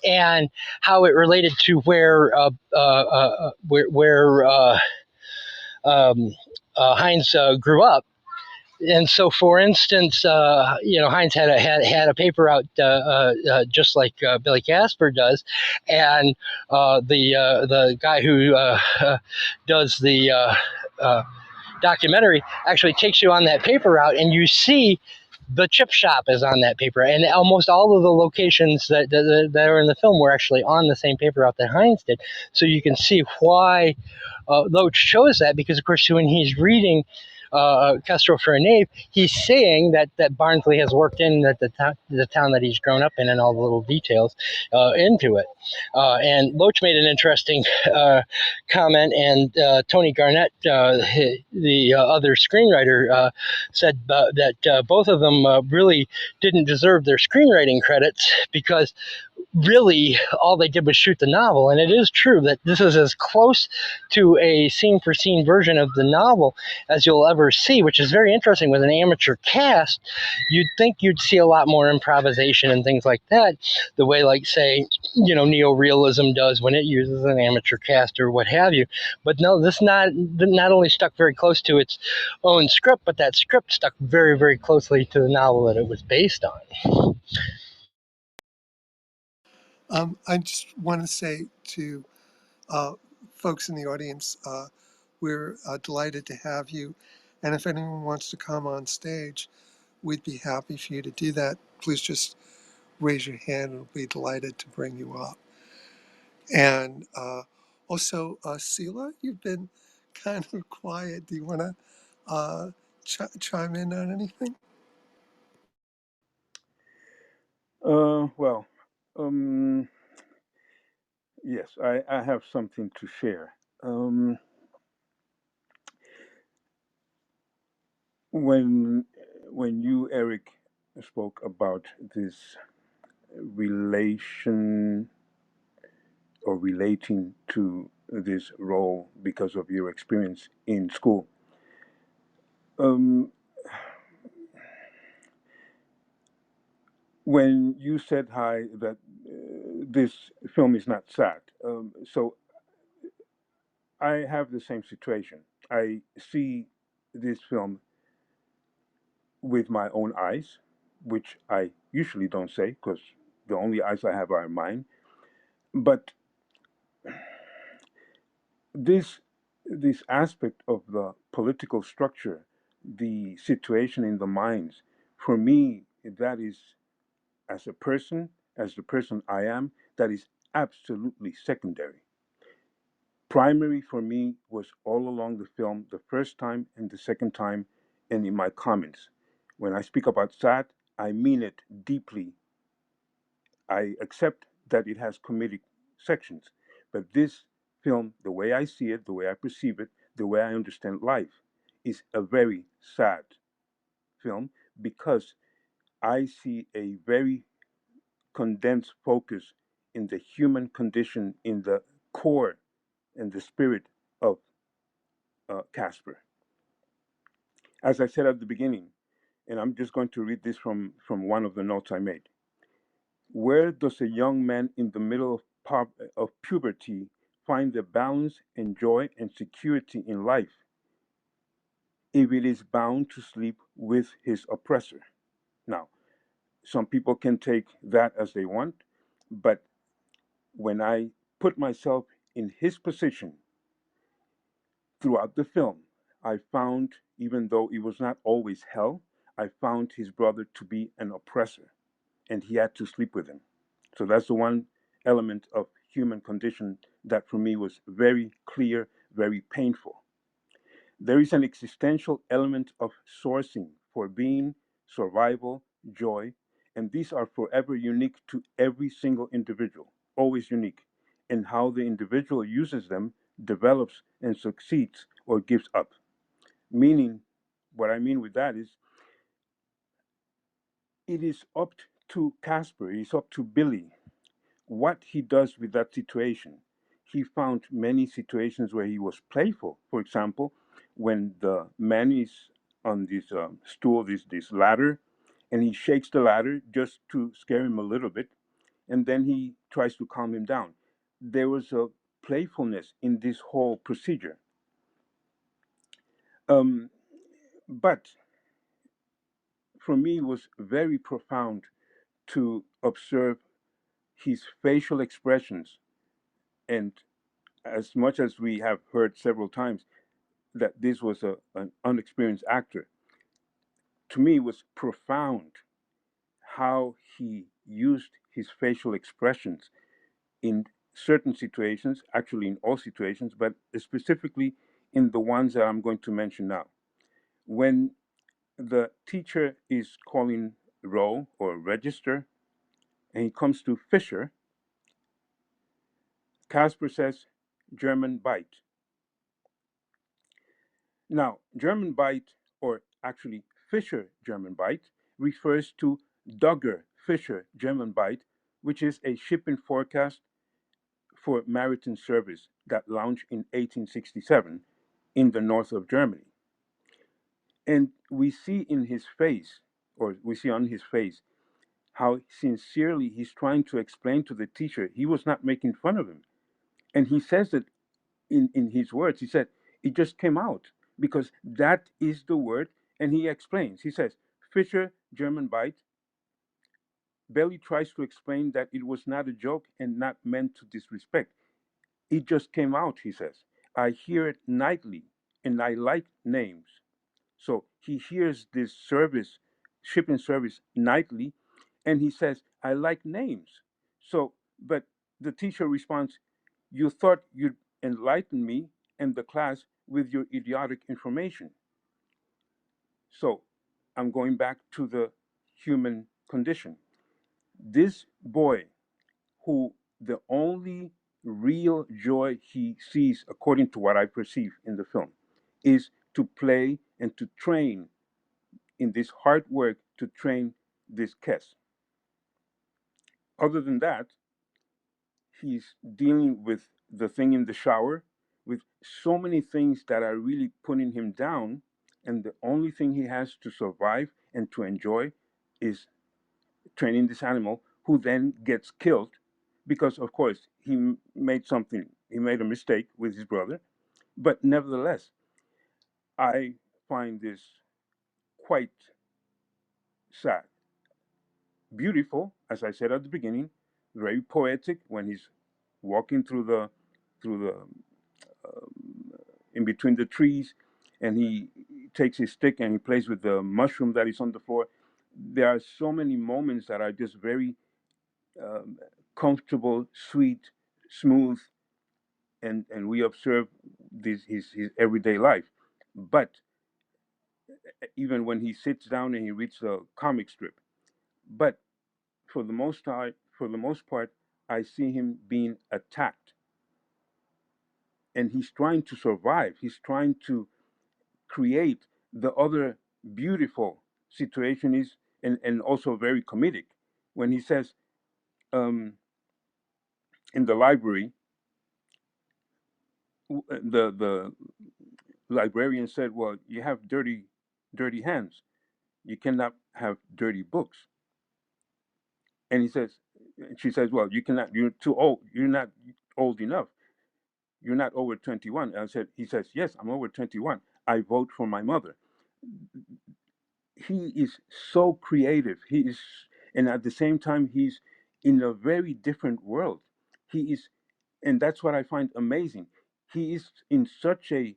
and how it related to um, Heinz grew up. And so, for instance, you know, Heinz had a paper out just like Billy Casper does, and the guy who does the documentary actually takes you on that paper route, and you see the chip shop is on that paper, and almost all of the locations that are in the film were actually on the same paper route that Heinz did. So you can see why Loach chose that, because of course when he's reading Kestrel for a Knave, he's saying that Barnsley has worked in the town that he's grown up in and all the little details into it. And Loach made an interesting comment, and Tony Garnett, the other screenwriter, said that both of them really didn't deserve their screenwriting credits because really all they did was shoot the novel. And it is true that this is as close to a scene for scene version of the novel as you'll ever see, which is very interesting. With an amateur cast, you'd think you'd see a lot more improvisation and things like that, the way, like, say, you know, neo-realism does when it uses an amateur cast or what have you. But no, this not only stuck very close to its own script, but that script stuck very, very closely to the novel that it was based on. I just want to say to folks in the audience, we're delighted to have you. And if anyone wants to come on stage, we'd be happy for you to do that. Please just raise your hand and we'll be delighted to bring you up. And also, Sela, you've been kind of quiet. Do you want to chime in on anything? Well, yes, I have something to share. When you, Eric, spoke about this relation or relating to this role because of your experience in school, when you said hi that this film is not sad, so I have the same situation. I see this film with my own eyes, which I usually don't say because the only eyes I have are mine. But this this aspect of the political structure, the situation in the minds, for me, that is, as a person, as the person I am, that is absolutely secondary. Primary for me was all along the film, the first time and the second time, and in my comments. When I speak about sad, I mean it deeply. I accept that it has comedic sections, but this film, the way I see it, the way I perceive it, the way I understand life, is a very sad film because I see a very condensed focus in the human condition, in the core and the spirit of Casper. As I said at the beginning, and I'm just going to read this from one of the notes I made. Where does a young man in the middle of puberty find the balance and joy and security in life if it is bound to sleep with his oppressor? Now, some people can take that as they want, but when I put myself in his position throughout the film, I found, even though it was not always hell, I found his brother to be an oppressor, and he had to sleep with him. So that's the one element of human condition that for me was very clear, very painful. There is an existential element of sourcing for being, survival, joy, and these are forever unique to every single individual, always unique. And how the individual uses them, develops, and succeeds or gives up. Meaning, what I mean with that is, it is up to Casper, it is up to Billy what he does with that situation. He found many situations where he was playful. For example, when the man is on this stool, this ladder, and he shakes the ladder just to scare him a little bit, and then he tries to calm him down. There was a playfulness in this whole procedure. Um, but for me, it was very profound to observe his facial expressions. And as much as we have heard several times that this was an unexperienced actor, to me it was profound how he used his facial expressions in certain situations, actually in all situations, but specifically in the ones that I'm going to mention now. When the teacher is calling roll or register, and he comes to Fisher, Casper says, German bite. Now, German bite, or actually Fisher German bite, refers to Dogger Fisher German bite, which is a shipping forecast for maritime service that launched in 1867 in the north of Germany. And we see in his face, or we see on his face, how sincerely he's trying to explain to the teacher he was not making fun of him. And he says that in his words, he said, it just came out because that is the word. And he explains, he says, Fisher, German bite. Belly tries to explain that it was not a joke and not meant to disrespect. It just came out, he says. I hear it nightly and I like names. So he hears this service, shipping service nightly, and he says, I like names. So, but the teacher responds, you thought you'd enlighten me and the class with your idiotic information. So I'm going back to the human condition. This boy, who the only real joy he sees, according to what I perceive in the film, is to play and to train in this hard work to train this Kes. Other than that, he's dealing with the thing in the shower, with so many things that are really putting him down, and the only thing he has to survive and to enjoy is training this animal, who then gets killed because, of course, he made a mistake with his brother. But nevertheless, I find this quite sad. Beautiful, as I said at the beginning, very poetic when he's walking through the in between the trees, and he takes his stick and he plays with the mushroom that is on the floor. There are so many moments that are just very um, comfortable, sweet, smooth, and we observe his everyday life. But even when he sits down and he reads a comic strip, but for the most part, I see him being attacked, and he's trying to survive. He's trying to create the other beautiful situation is, and also very comedic when he says um, in the library, the librarian said, "Well, you have dirty hands. You cannot have dirty books." And he says, she says, "Well, you cannot. You're too old. You're not old enough. You're not over 21." And he says, "Yes, I'm over 21. I vote for my mother." He is so creative. He is, and at the same time, he's in a very different world. He is, and that's what I find amazing. He is in such a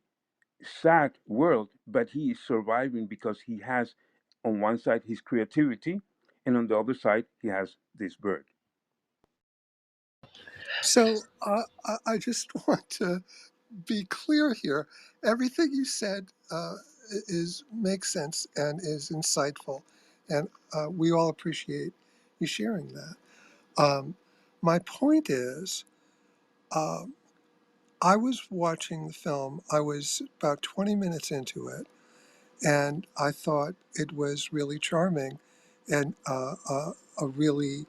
sad world, but he is surviving because he has, on one side, his creativity, and on the other side, he has this bird. So I just want to be clear here. Everything you said is makes sense and is insightful, and we all appreciate you sharing that. My point is, uh, I was watching the film. I was about 20 minutes into it, and I thought it was really charming and a really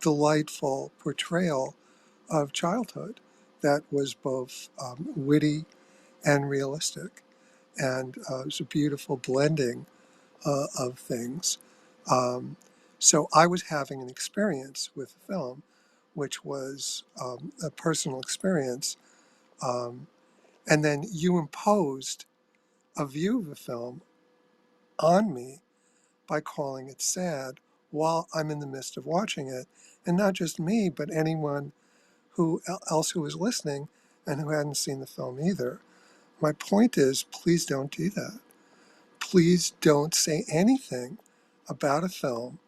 delightful portrayal of childhood that was both witty and realistic. And it was a beautiful blending of things. Um, so I was having an experience with the film, which was a personal experience. Um, and then you imposed a view of the film on me by calling it sad while I'm in the midst of watching it. And not just me, but anyone else who was listening and who hadn't seen the film either. My point is, please don't do that. Please don't say anything about a film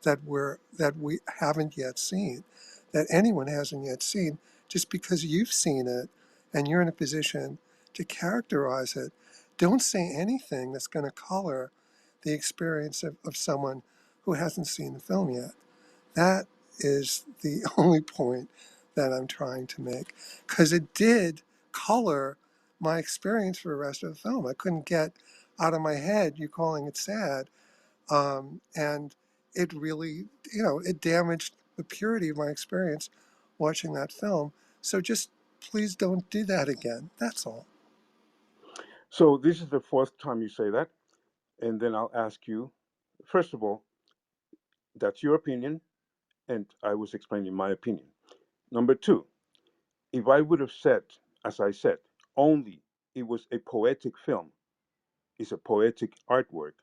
that we haven't yet seen, that anyone hasn't yet seen, just because you've seen it and you're in a position to characterize it. Don't say anything that's going to color the experience of someone who hasn't seen the film yet. That is the only point that I'm trying to make, because it did color my experience for the rest of the film. I couldn't get out of my head you calling it sad, and it really, it damaged the purity of my experience watching that film. So just please don't do that again. That's all. So this is the fourth time you say that, and then I'll ask you. First of all, that's your opinion, and I was explaining my opinion. Number two, if I would have said, as I said, only it was a poetic film, it's a poetic artwork,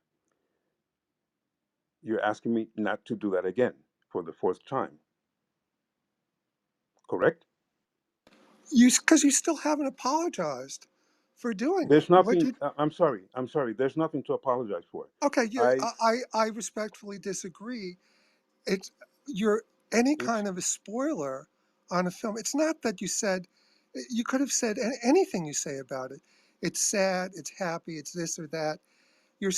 you're asking me not to do that again for the fourth time, correct? Because you still haven't apologized for doing it. There's What nothing. did I'm sorry. There's nothing to apologize for. Okay, I. I respectfully disagree. It's you're any It's kind of a spoiler on a film. It's not that you could have said anything you say about it. It's sad, it's happy, it's this or that. You're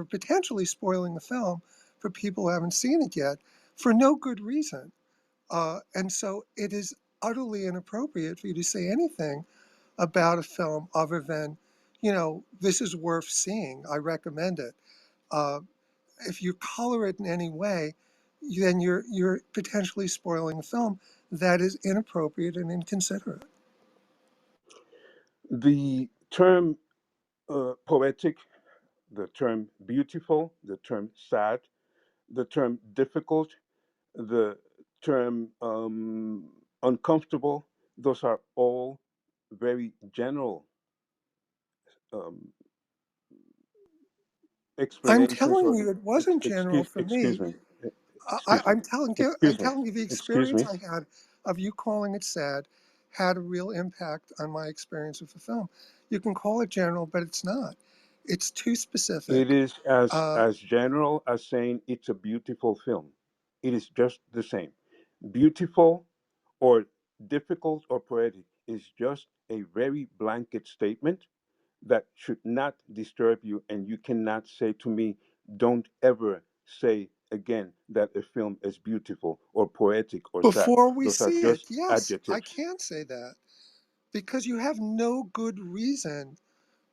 potentially spoiling the film for people who haven't seen it yet for no good reason. And so it is utterly inappropriate for you to say anything about a film other than, this is worth seeing. I recommend it. Uh, if you color it in any way, then you're potentially spoiling a film that is inappropriate and inconsiderate. the term poetic, the term beautiful, the term sad, the term difficult, the term uncomfortable. Those are all very general um, I'm explanations telling or you, it wasn't general for excuse me. me, excuse me, I'm telling you, I'm excuse me, telling you, the excuse experience me. I had of you calling it sad had a real impact on my experience with the film. You can call it general, but it's not. It's too It specific. is Uh, as general as saying it's a beautiful film. It is just the same. Beautiful or difficult or poetic is just a very blanket statement that should not disturb you, and you cannot say to me, don't ever say again that a film is beautiful or poetic or sad. Before we Those are see it, just yes, I adjectives. can't say that because you have no good reason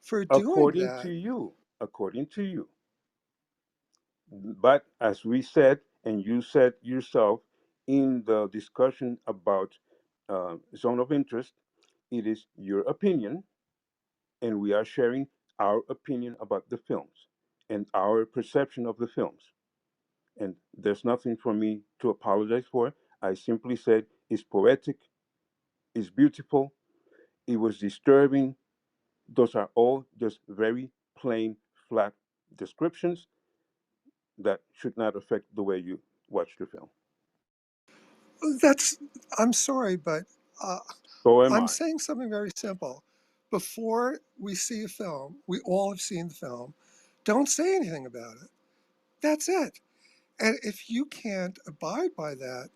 for doing According to that. you, according to you. But as we said, and you said yourself in the discussion about zone of interest, it is your opinion, and we are sharing our opinion about the films and our perception of the films. And there's nothing for me to apologize for. I simply said it's poetic, it's beautiful, it was disturbing. Those are all just very plain, flat descriptions that should not affect the way you watch the film. That's, I'm sorry, but uh, So am I'm I. saying something very simple. Before we see a film, we all have seen the film. Don't say anything about it. That's it. And if you can't abide by that,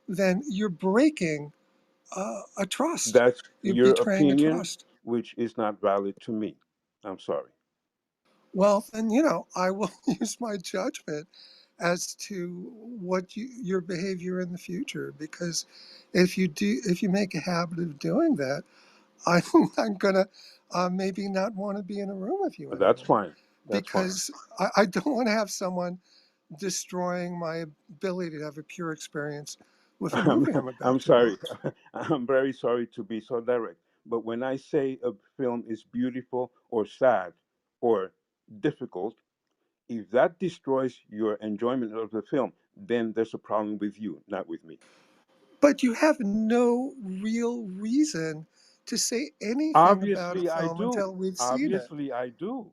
then you're breaking a trust. That's You're your betraying a opinion, trust. which is not valid to me. I'm sorry. Well, then, I will use my judgment as to what your behavior in the future. Because if you make a habit of doing that, I'm, I'm gonna maybe not want to be in a room with you That's anymore. fine. That's fine. Because I don't want to have someone destroying my ability to have a pure experience with a I'm, movie I'm I'm about to sorry. watch. I'm very sorry to be so direct. But when I say a film is beautiful or sad or difficult, if that destroys your enjoyment of the film, then there's a problem with you, not with me. But you have no real reason to say anything about a Obviously, I film do. until we've seen it. Obviously, I do.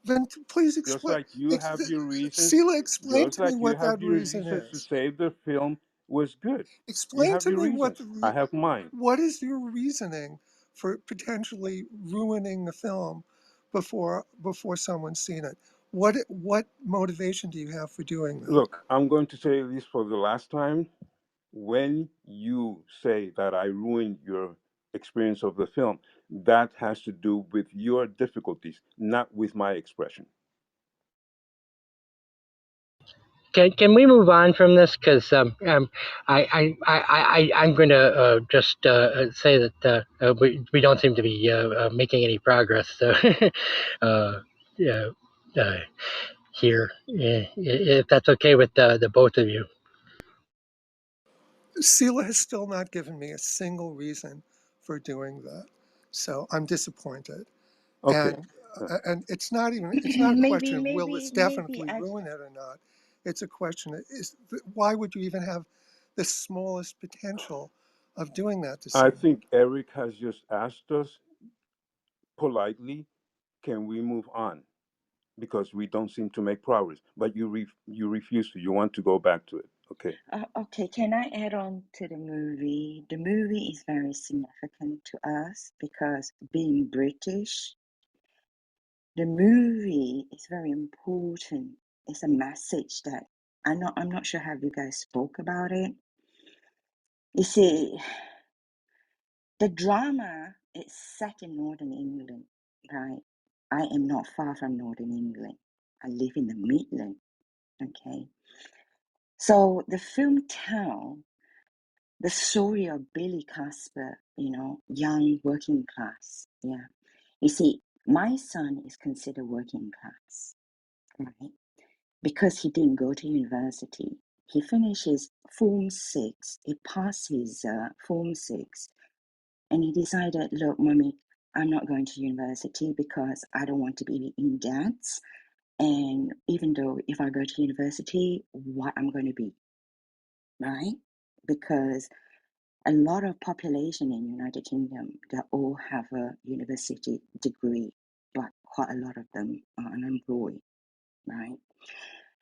Then please Just explain. like you have your reasons, Sheila, explain just to me like you what have that your reason reasons to is. say the film was good. You Explain have to your me reasons. I have mine. what is your reasoning for potentially ruining the film before someone's seen it? What motivation do you have for doing that? Look, I'm going to say this for the last time. When you say that I ruined your experience of the film, that has to do with your difficulties, not with my expression. Can we move on from this? Because I'm going to just say that we don't seem to be making any progress. So, yeah, uh, here, if that's okay with the both of you. Sheila has still not given me a single reason for doing that, so I'm disappointed. Okay. And it's not a maybe, question of will this maybe, maybe definitely I, ruin it or not. It's a question of why would you even have the smallest potential of doing that to I someone? think Eric has just asked us politely, can we move on? Because we don't seem to make progress. But you refuse to. You want to go back to it. Okay. okay, can I add on to the movie? The movie is very significant to us because being British, the movie is very important. It's a message that I'm not sure how you guys spoke about it. You see, the drama is set in Northern England, right? I am not far from Northern England. I live in the Midland, okay? So the film tells the story of Billy Casper, young working class. Yeah. You see, my son is considered working class, right? Because he didn't go to university. He finished his Form 6, he passed his Form 6, and he decided, look, mommy, I'm not going to university because I don't want to be in debt. And even though if I go to university, what I'm going to be, right? Because a lot of population in United Kingdom, they all have a university degree, but quite a lot of them are unemployed. right?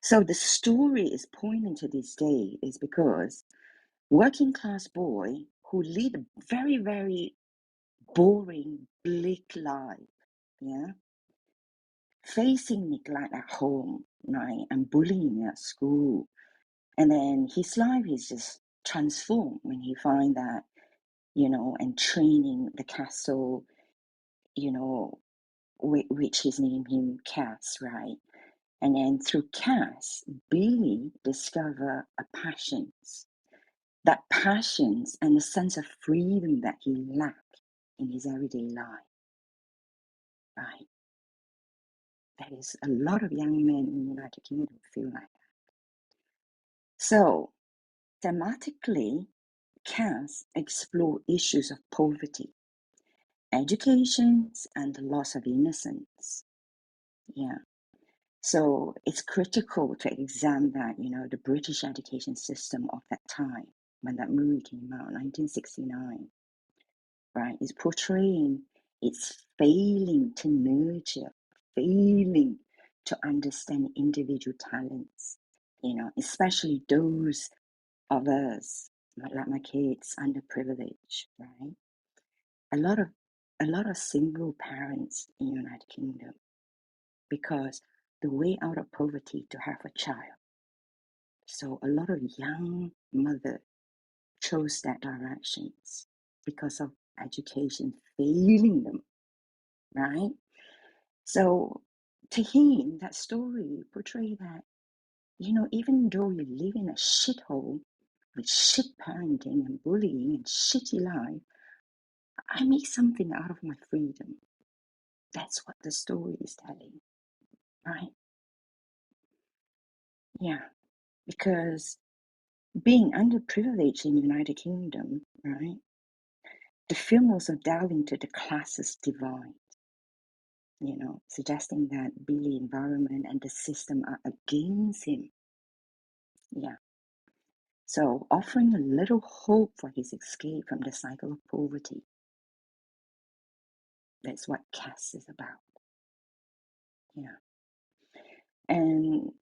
So the story is pointing to this day is because working class boy who lead a very, very boring, bleak life, yeah, facing neglect at home, right, and bullying at school. And then his life is just transformed when he find that, and training the castle, you know, which is named him Cass, right? And then through Cass, Billy discover a passions, that passions and the sense of freedom that he lacked in his everyday life, right? There is a lot of young men in the United Kingdom feel like that. So thematically, Cass explore issues of poverty, education, and the loss of innocence. Yeah. So it's critical to examine that, the British education system of that time, when that movie came out, 1969, right, is portraying it's failing to nurture, failing to understand individual talents, especially those of us, like my kids, underprivileged, right? A lot of single parents in the United Kingdom, because the way out of poverty to have a child. So a lot of young mothers chose that directions because of education failing them, right? So to him, that story portrayed that, even though you live in a shithole with shit parenting and bullying and shitty life, I make something out of my freedom. That's what the story is telling, right? Yeah, because being underprivileged in the United Kingdom, right? The film also delved into the classes divide, suggesting that Billy environment and the system are against him. Yeah. So offering a little hope for his escape from the cycle of poverty. That's what Cass is about. Yeah. And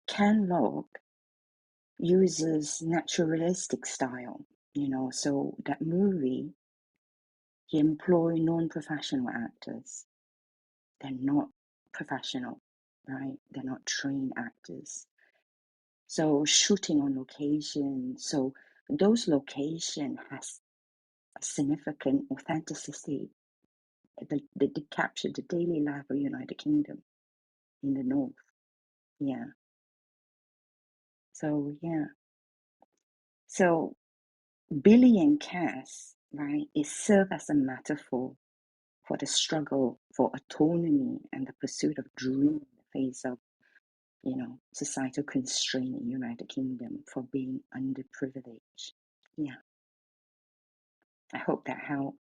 Ken Loach uses naturalistic style, so that movie, he employed non-professional actors. They're not professional, right? They're not trained actors. So shooting on location, so those location has a significant authenticity. They capture the daily life of United Kingdom in the north. Yeah. So yeah. So Billy and Cass, right, it serves as a metaphor for the struggle for autonomy and the pursuit of dream in the face of, societal constraint in United Kingdom for being underprivileged. Yeah. I hope that helped.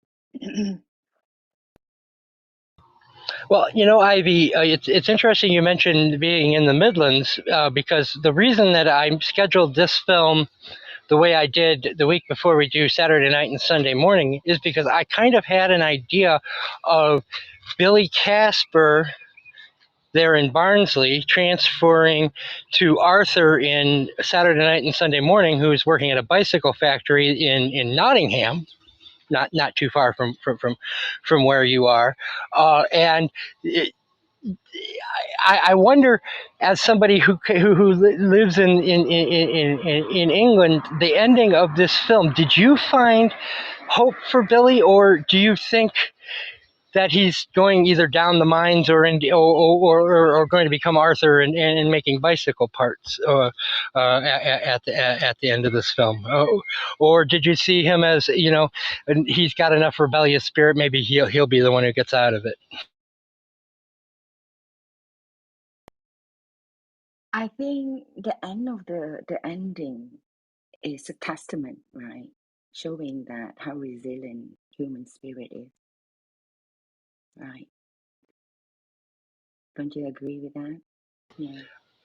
Well, Ivy, it's interesting you mentioned being in the Midlands because the reason that I scheduled this film the way I did the week before we do Saturday night and Sunday morning is because I kind of had an idea of Billy Casper there in Barnsley transferring to Arthur in Saturday night and Sunday morning, who's working at a bicycle factory in Nottingham, not too far from where you are, and it, I wonder, as somebody who lives in England, the ending of this film. Did you find hope for Billy, or do you think that he's going either down the mines or going to become Arthur and making bicycle parts at the end of this film? Or did you see him as, and he's got enough rebellious spirit, maybe he'll be the one who gets out of it? I think the end of the ending is a testament, right? Showing that how resilient human spirit is, right? Don't you agree with that? Yeah.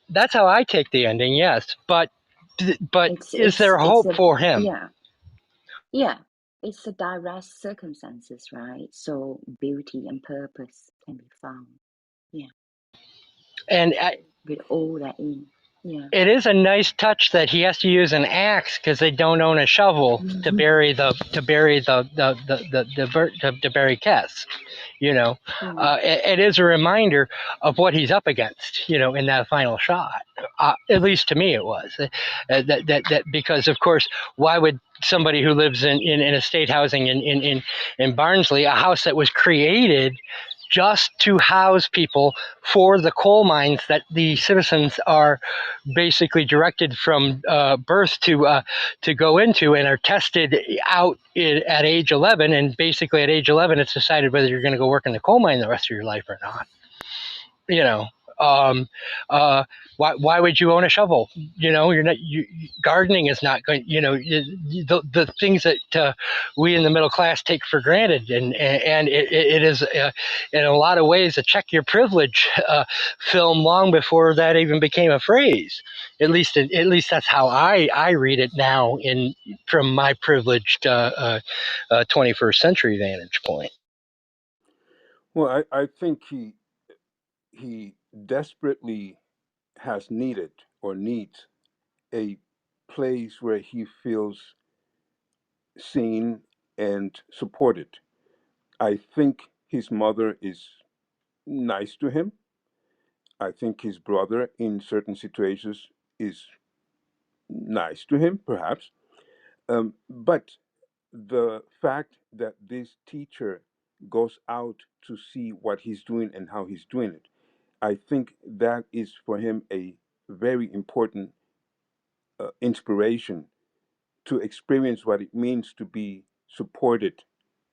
That's how I take the ending, yes. But It's is it's there it's hope a for him? yeah. Yeah. It's the direct circumstances, right? So beauty and purpose can be found. Yeah. And with all that in. Yeah. It is a nice touch that he has to use an axe because they don't own a shovel to bury the bury Kess. You know, it is a reminder of what he's up against. You know, in that final shot. At least to me, it was that because of course, why would somebody who lives in estate housing in Barnsley, a house that was created just to house people for the coal mines that the citizens are basically directed from birth to go into and are tested out at age 11, and basically at age 11 it's decided whether you're going to go work in the coal mine the rest of your life or not. You know, um, why would you own a shovel? You know, gardening is not going. You know, the things that we in the middle class take for granted, and it is in a lot of ways a check your privilege film long before that even became a phrase. At least that's how I read it now from my privileged 21st century vantage point. Well, I think he desperately has needed or needs a place where he feels seen and supported. I think his mother is nice to him. I think his brother, in certain situations, is nice to him, perhaps. But the fact that this teacher goes out to see what he's doing and how he's doing it, I think that is for him a very important inspiration to experience what it means to be supported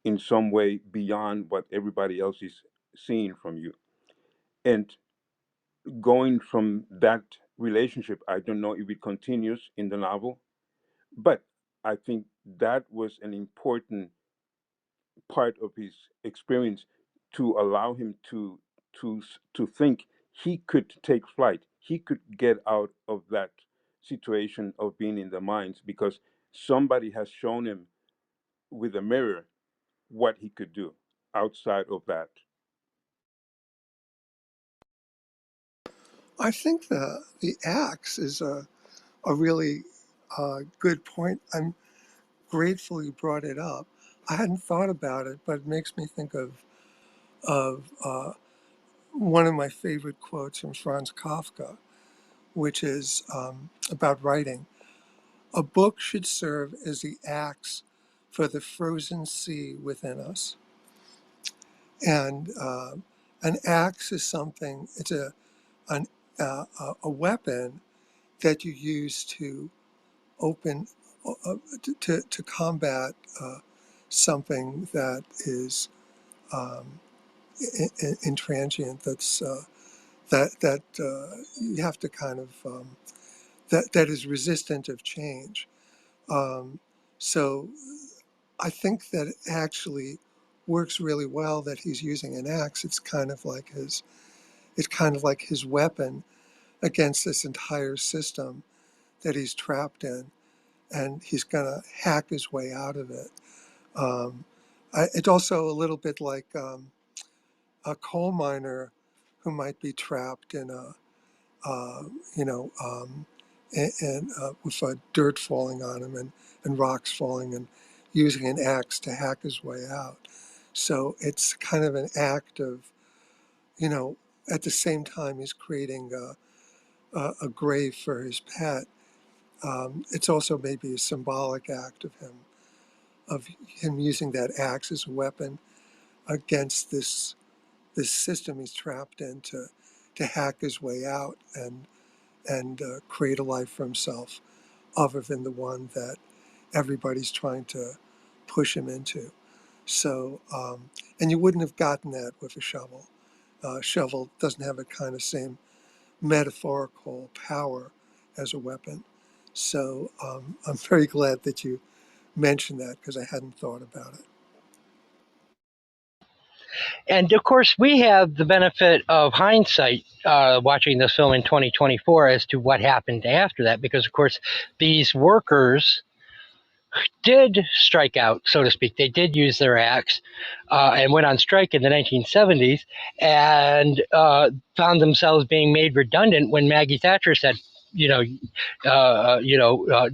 in some way beyond what everybody else is seeing from you. And going from that relationship, I don't know if it continues in the novel, but I think that was an important part of his experience to allow him to think he could take flight, he could get out of that situation of being in the mines because somebody has shown him with a mirror what he could do outside of that. I think the axe is a really good point. I'm grateful you brought it up. I hadn't thought about it, but it makes me think of one of my favorite quotes from Franz Kafka, which is about writing. A book should serve as the axe for the frozen sea within us. And an axe is something, it's an, a weapon that you use to open, to combat something that is intransient, that you have to kind of, that is resistant of change. Um, so I think that it actually works really well that he's using an axe. It's kind of like his weapon against this entire system that he's trapped in, and he's gonna hack his way out of it. Um, it's also a little bit like a coal miner who might be trapped in uh, you know, and with dirt falling on him and rocks falling and using an axe to hack his way out. So it's kind of an act of, at the same time he's creating a grave for his pet. It's also maybe a symbolic act of him using that axe as a weapon against this system he's trapped in to hack his way out and create a life for himself other than the one that everybody's trying to push him into. So, and you wouldn't have gotten that with a shovel. Shovel doesn't have a kind of same metaphorical power as a weapon. So I'm very glad that you mentioned that because I hadn't thought about it. And of course, we have the benefit of hindsight watching this film in 2024 as to what happened after that, because of course, these workers did strike out, so to speak. They did use their axe and went on strike in the 1970s and found themselves being made redundant when Maggie Thatcher said, you know,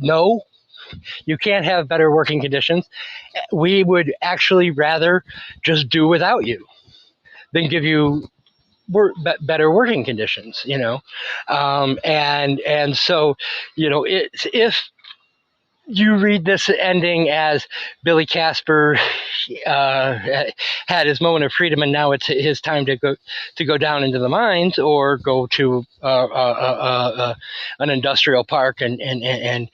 no, you can't have better working conditions. We would actually rather just do without you than give you better working conditions, and so, if you read this ending as Billy Casper uh, had his moment of freedom, and now it's his time to go down into the mines or go to an industrial park and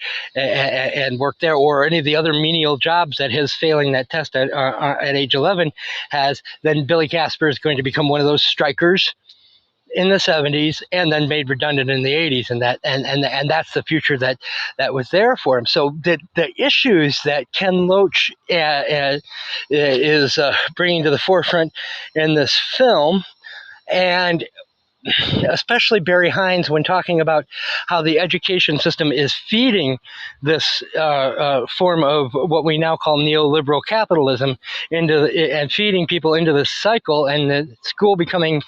work there, or any of the other menial jobs that his failing that test at age 11 has. Then Billy Casper is going to become one of those strikers in the 70s and then made redundant in the 80s, and that's the future that was there for him. So the issues that Ken Loach is bringing to the forefront in this film, and especially Barry Hines, when talking about how the education system is feeding this form of what we now call neoliberal capitalism and feeding people into this cycle, and the school becoming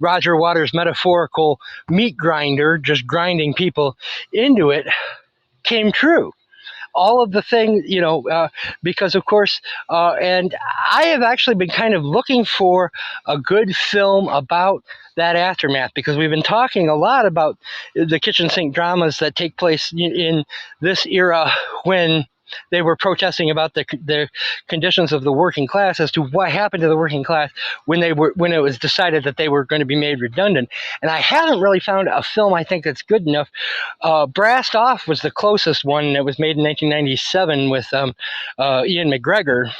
Roger Waters' metaphorical meat grinder, just grinding people into it, came true. All of the things, because of course, and I have actually been kind of looking for a good film about that aftermath, because we've been talking a lot about the kitchen sink dramas that take place in this era when they were protesting about the conditions of the working class, as to what happened to the working class when it was decided that they were going to be made redundant. And I haven't really found a film I think that's good enough. Brassed Off was the closest one. It was made in 1997 with Ian McGregor,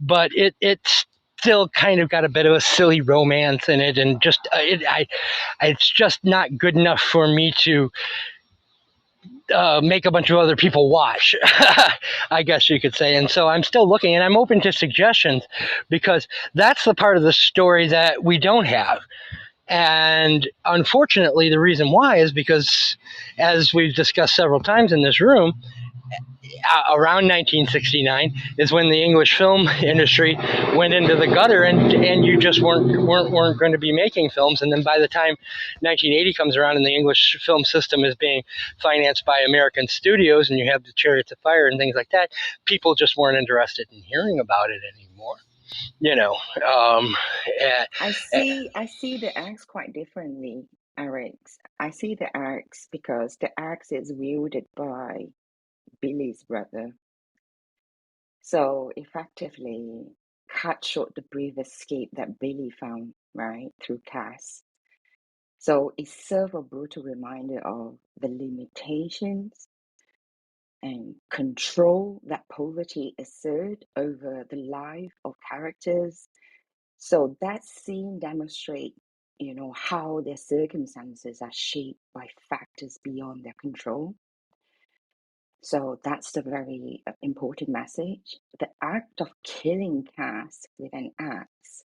but it's still kind of got a bit of a silly romance in it, and just it's just not good enough for me to make a bunch of other people watch, I guess you could say. And so I'm still looking, and I'm open to suggestions, because that's the part of the story that we don't have. And unfortunately, the reason why is because, as we've discussed several times in this room, around 1969 is when the English film industry went into the gutter, and you just weren't going to be making films. And then by the time 1980 comes around and the English film system is being financed by American studios, and you have the Chariots of Fire and things like that, people just weren't interested in hearing about it anymore. I see the axe quite differently, Eric. I see the axe because the axe is wielded by Billy's brother. So effectively cut short the brief escape that Billy found, right, through Cass. So it serves a brutal reminder of the limitations and control that poverty assert over the life of characters. So that scene demonstrates, how their circumstances are shaped by factors beyond their control. So that's the very important message. The act of killing Cass with an axe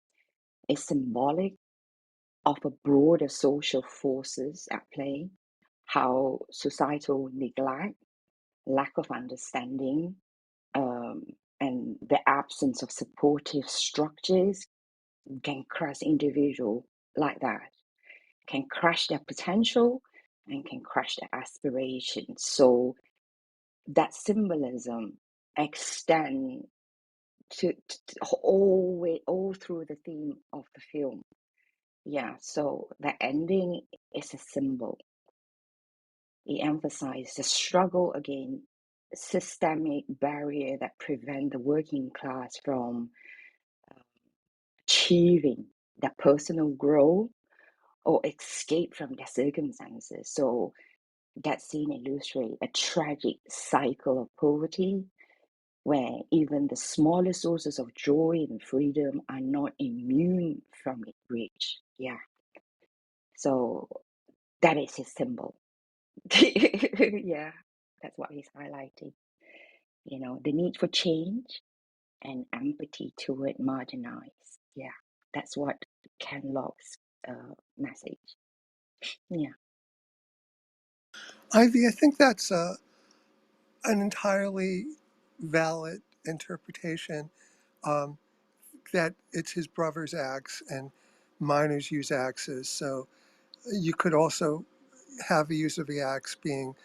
is symbolic of a broader social forces at play, how societal neglect, lack of understanding, and the absence of supportive structures can crush individuals like that, can crush their potential and can crush their aspirations. So that symbolism extend to all through the theme of the film. Yeah, so the ending is a symbol. It emphasizes the struggle against systemic barrier that prevent the working class from achieving their personal growth or escape from their circumstances. So that scene illustrates a tragic cycle of poverty where even the smallest sources of joy and freedom are not immune from its reach. Yeah. So that is his symbol. Yeah, that's what he's highlighting. The need for change and empathy toward marginalized. Yeah, that's what Ken Loach's message. Yeah. Ivy, I think that's an entirely valid interpretation, um, that it's his brother's axe and miners use axes. So you could also have the use of the axe being,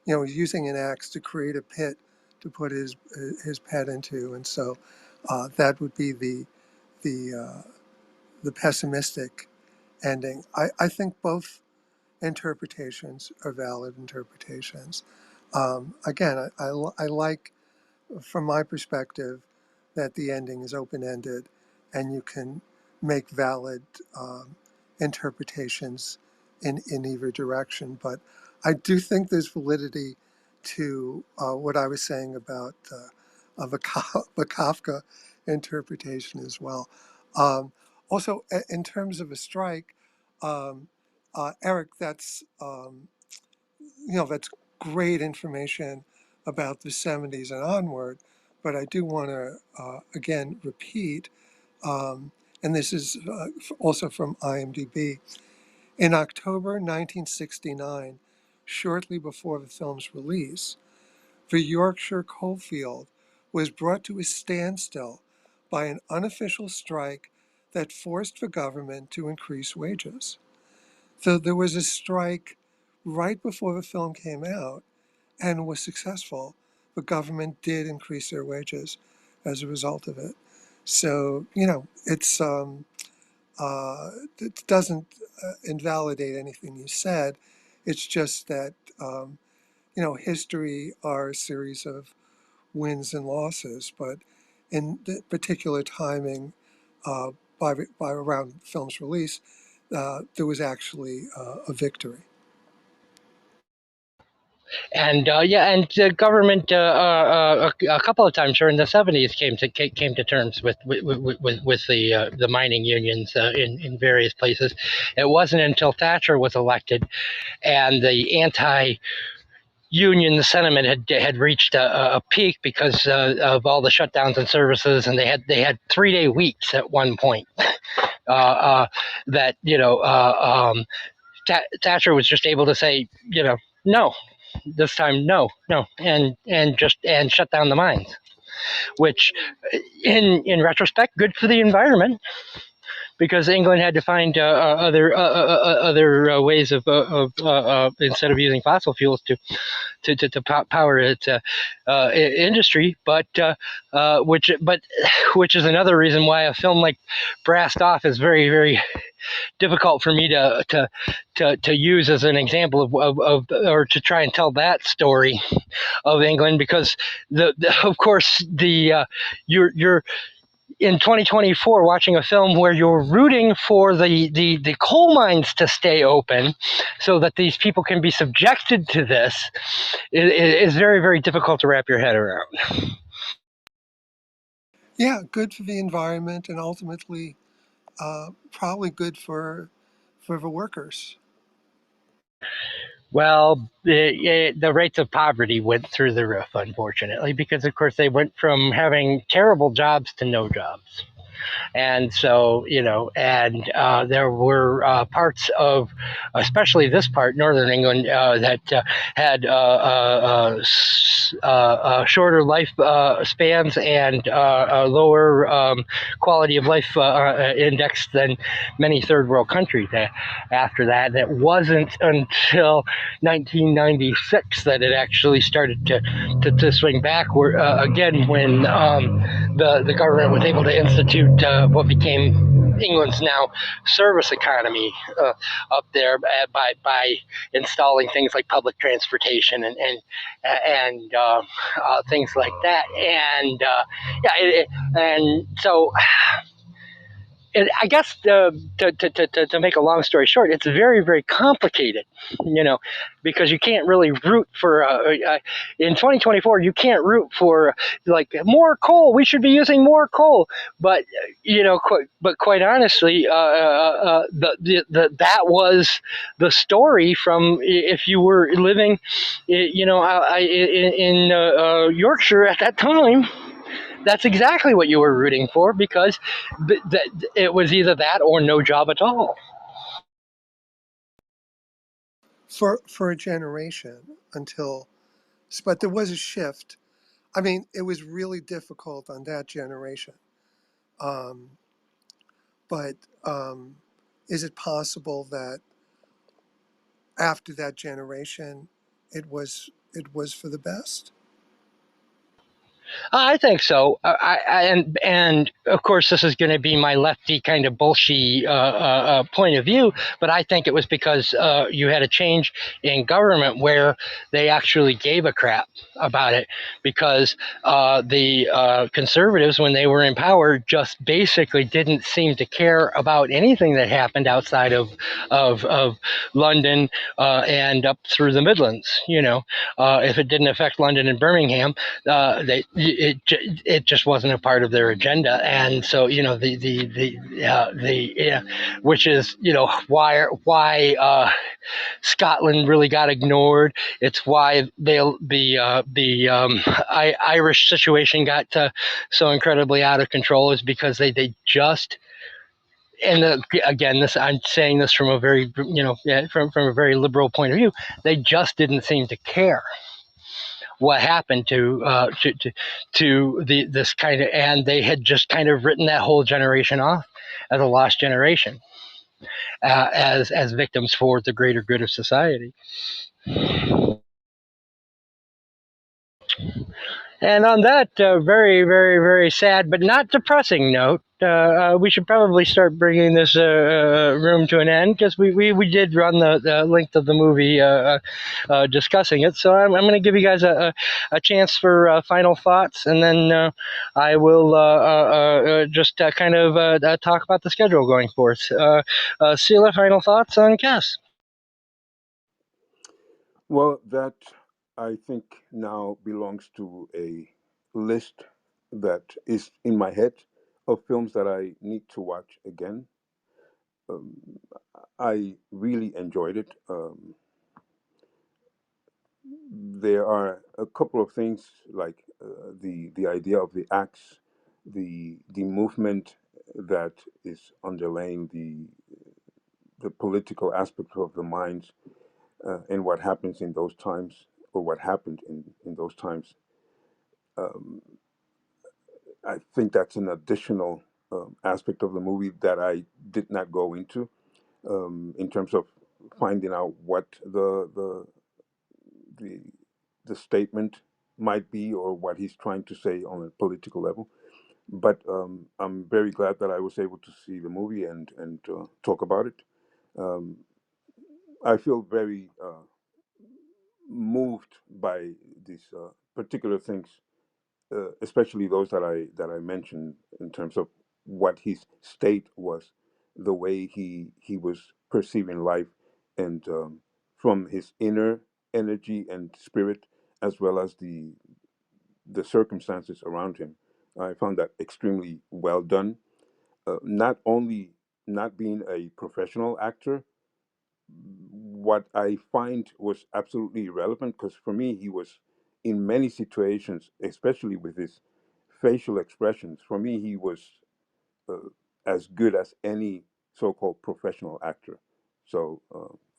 using an axe to create a pit to put his pet into, and so that would be the the pessimistic ending. I think both interpretations are valid interpretations. Again, I like, from my perspective, that the ending is open-ended and you can make valid interpretations in either direction. But I do think there's validity to what I was saying about the Kafka interpretation as well. Also, in terms of a strike, um, Eric, that's great information about the 70s and onward. But I do want to again repeat, and this is also from IMDb. In October 1969, shortly before the film's release, the Yorkshire coalfield was brought to a standstill by an unofficial strike that forced the government to increase wages. So there was a strike right before the film came out and was successful. The government did increase their wages as a result of it. So, it doesn't invalidate anything you said. It's just that, history are a series of wins and losses, but in the particular timing, uh, by around the film's release, there was actually a victory. And yeah, and the government a couple of times during the '70s came to terms with the mining unions in various places. It wasn't until Thatcher was elected and the anti-union sentiment had reached a peak because of all the shutdowns in services, and they had 3-day weeks at one point. That Thatcher was just able to say, no, this time, no, and shut down the mines. Which, in retrospect, good for the environment, because England had to find other ways of instead of using fossil fuels to power its industry, which is another reason why a film like Brassed Off is very, very difficult for me to use as an example of or to try and tell that story of England, because of course you're in 2024 watching a film where you're rooting for the coal mines to stay open so that these people can be subjected to this is very, very difficult to wrap your head around. Yeah, good for the environment and ultimately probably good for the workers. Well, the rates of poverty went through the roof, unfortunately, because of course they went from having terrible jobs to no jobs. And so, there were parts of, especially this part, northern England, that had shorter life spans and a lower quality of life index than many third world countries. After that, it wasn't until 1996 that it actually started to swing backward again, when the government was able to institute what became England's now service economy up there by installing things like public transportation and things like that. And and so I guess to make a long story short, it's very, very complicated, because you can't really root for, in 2024, you can't root for like more coal. We should be using more coal. But, quite honestly, that was the story from, if you were living, in Yorkshire at that time. That's exactly what you were rooting for, because it was either that or no job at all. For a generation, but there was a shift. I mean, it was really difficult on that generation. Um, but is it possible that after that generation, it was for the best? I think so. And of course, this is going to be my lefty kind of bullshit point of view, but I think it was because you had a change in government where they actually gave a crap about it, because the conservatives, when they were in power, just basically didn't seem to care about anything that happened outside of London and up through the Midlands. If it didn't affect London and Birmingham, it just wasn't a part of their agenda. And so which is why Scotland really got ignored. It's why the Irish situation got so incredibly out of control, is because they just, and again, this, I'm saying this from a very from a very liberal point of view, they just didn't seem to care what happened to this kind of, and they had just kind of written that whole generation off as a lost generation, as victims for the greater good of society. And on that very, very, very sad but not depressing note, we should probably start bringing this room to an end, because we did run the length of the movie discussing it. So I'm going to give you guys a chance for final thoughts, and then I will just kind of talk about the schedule going forth. Sela, final thoughts on Cass? Well, that I think now belongs to a list that is in my head of films that I need to watch again. Um, I really enjoyed it. There are a couple of things like the idea of the axe, the movement that is underlying the political aspect of the mines, and what happens in those times, or what happened in those times. Um, I think that's an additional aspect of the movie that I did not go into, in terms of finding out what the the statement might be, or what he's trying to say on a political level. But I'm very glad that I was able to see the movie and talk about it. Um, I feel very moved by these particular things, especially those that I mentioned in terms of what his state was, the way he was perceiving life, and from his inner energy and spirit, as well as the circumstances around him. I found that extremely well done. Not only not being a professional actor, what I find was absolutely irrelevant, because for me, he was in many situations, especially with his facial expressions, for me, he was uh, as good as any so called professional actor. So,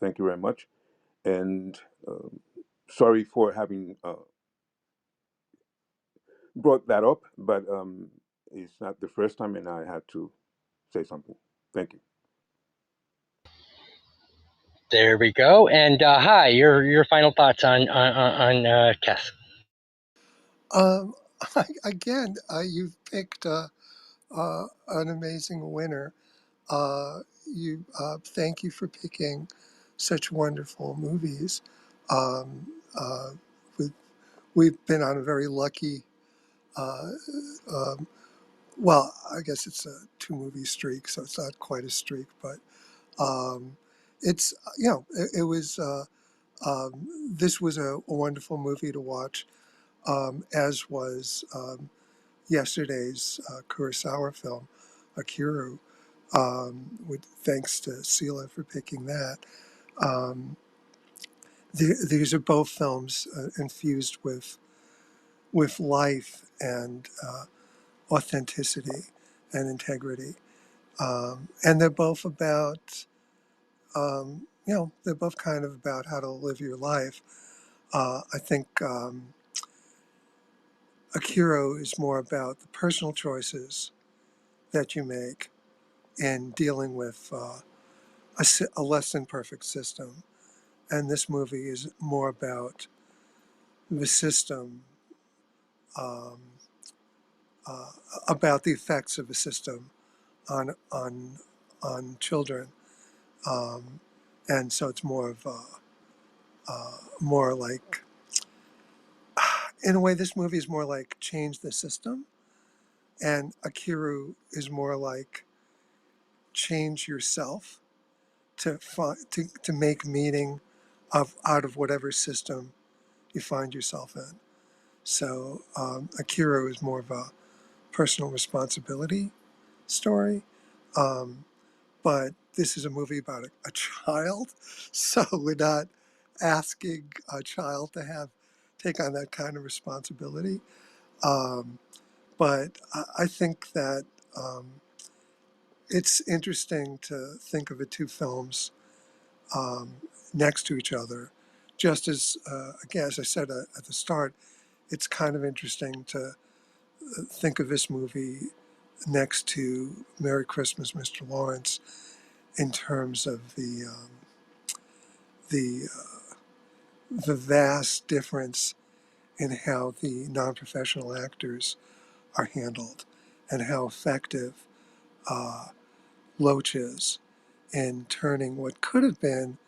thank you very much. And sorry for having brought that up, but it's not the first time, and I had to say something. Thank you. There we go. And hi, your final thoughts on Cass? Um, Again, you've picked an amazing winner. Thank you for picking such wonderful movies. Um, uh, we, we've been on a very lucky, uh, um, well, I guess it's a two movie streak, so it's not quite a streak, but um, it's, it was, this was a wonderful movie to watch, as was yesterday's Kurosawa film, Akira. Thanks to Sela for picking that. Um, these are both films infused with life and authenticity and integrity, and they're both about they're both kind of about how to live your life. I think Akira is more about the personal choices that you make in dealing with a less than perfect system. And this movie is more about the system, um, about the effects of the system on children, and so it's more of more like, in a way, this movie is more like change the system, and Akiru is more like change yourself to make meaning out of whatever system you find yourself in. So Akiru is more of a personal responsibility story. Um, but this is a movie about a child, so we're not asking a child to take on that kind of responsibility. Um, but I think that it's interesting to think of the two films um, next to each other. Just as, again, as I said at the start, it's kind of interesting to think of this movie next to Merry Christmas, Mr. Lawrence, in terms of the the vast difference in how the non-professional actors are handled and how effective uh, Loach is in turning what could have been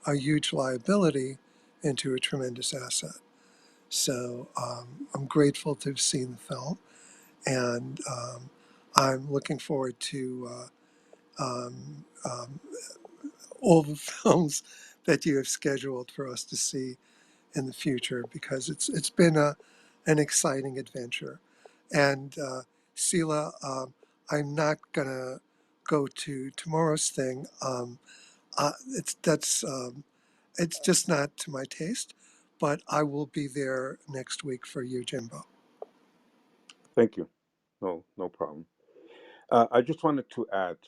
a huge liability into a tremendous asset. So I'm grateful to have seen the film, and I'm looking forward to all the films that you have scheduled for us to see in the future, because it's been an exciting adventure. And Sela, I'm not gonna go to tomorrow's thing. It's just not to my taste, but I will be there next week for you, Jimbo. Thank you. No problem. I just wanted to add,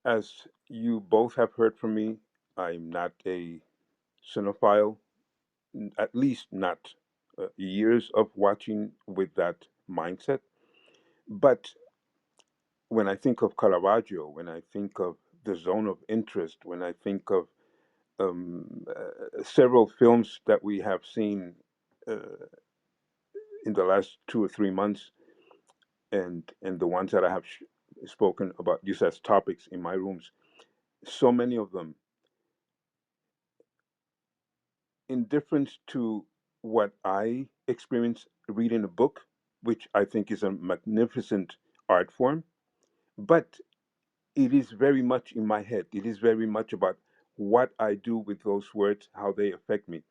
as you both have heard from me, I'm not a cinephile, at least not years of watching with that mindset. But when I think of Caravaggio, when I think of the zone of interest, when I think of several films that we have seen in the last 2 or 3 months, and the ones that I have spoken about just as topics in my rooms, so many of them, in difference to what I experience reading a book, which I think is a magnificent art form, but it is very much in my head. It is very much about what I do with those words, how they affect me.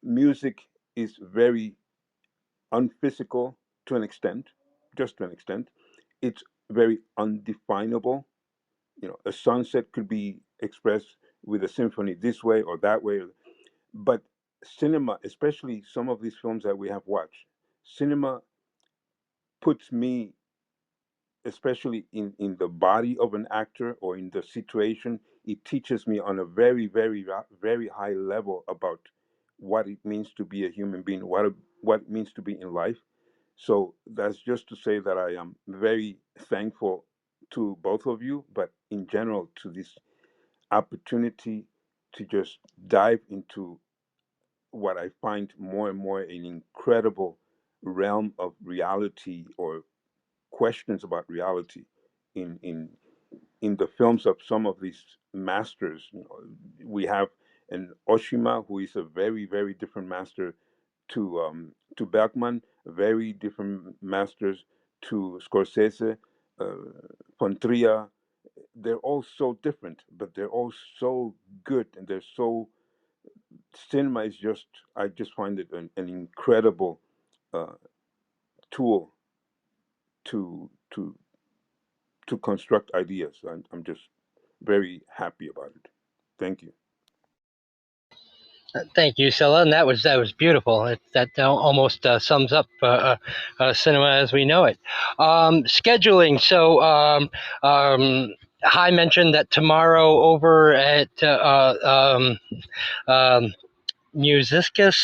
Music is very unphysical to an extent, just to an extent. It's very undefinable. A sunset could be expressed with a symphony this way or that way, but cinema, especially some of these films that we have watched, cinema puts me, especially in the body of an actor or in the situation, it teaches me on a very, very, very high level about what it means to be a human being, what it means to be in life. So that's just to say that I am very thankful to both of you, but in general to this opportunity to just dive into what I find more and more an incredible realm of reality or questions about reality in in in the films of some of these masters. We have an Oshima, who is a very, very different master to Bergman, very different masters to Scorsese, uh, Trier. They're all so different, but they're all so good, and they're so, cinema is just, I just find it an incredible uh, tool to to to construct ideas. I'm just very happy about it. Thank you. Thank you, Scylla, and that was beautiful. That almost sums up cinema as we know it. Scheduling. So, Hai mentioned that tomorrow over at Musicus.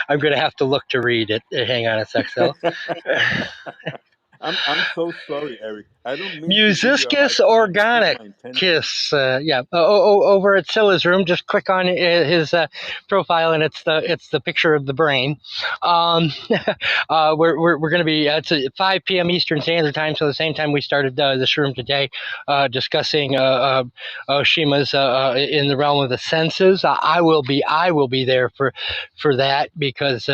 I'm going to have to look to read it. Hang on a sec, though. I'm so sorry, Eric. I don't mean to give you a Musicus hard time. It's not my intention. organicus. Yeah. Over at Silla's room, just click on his profile, and it's the picture of the brain. Um, we're going to be it's 5 p.m. Eastern Standard Time, so the same time we started this room today, discussing Oshima's in the realm of the senses. I will be there for that because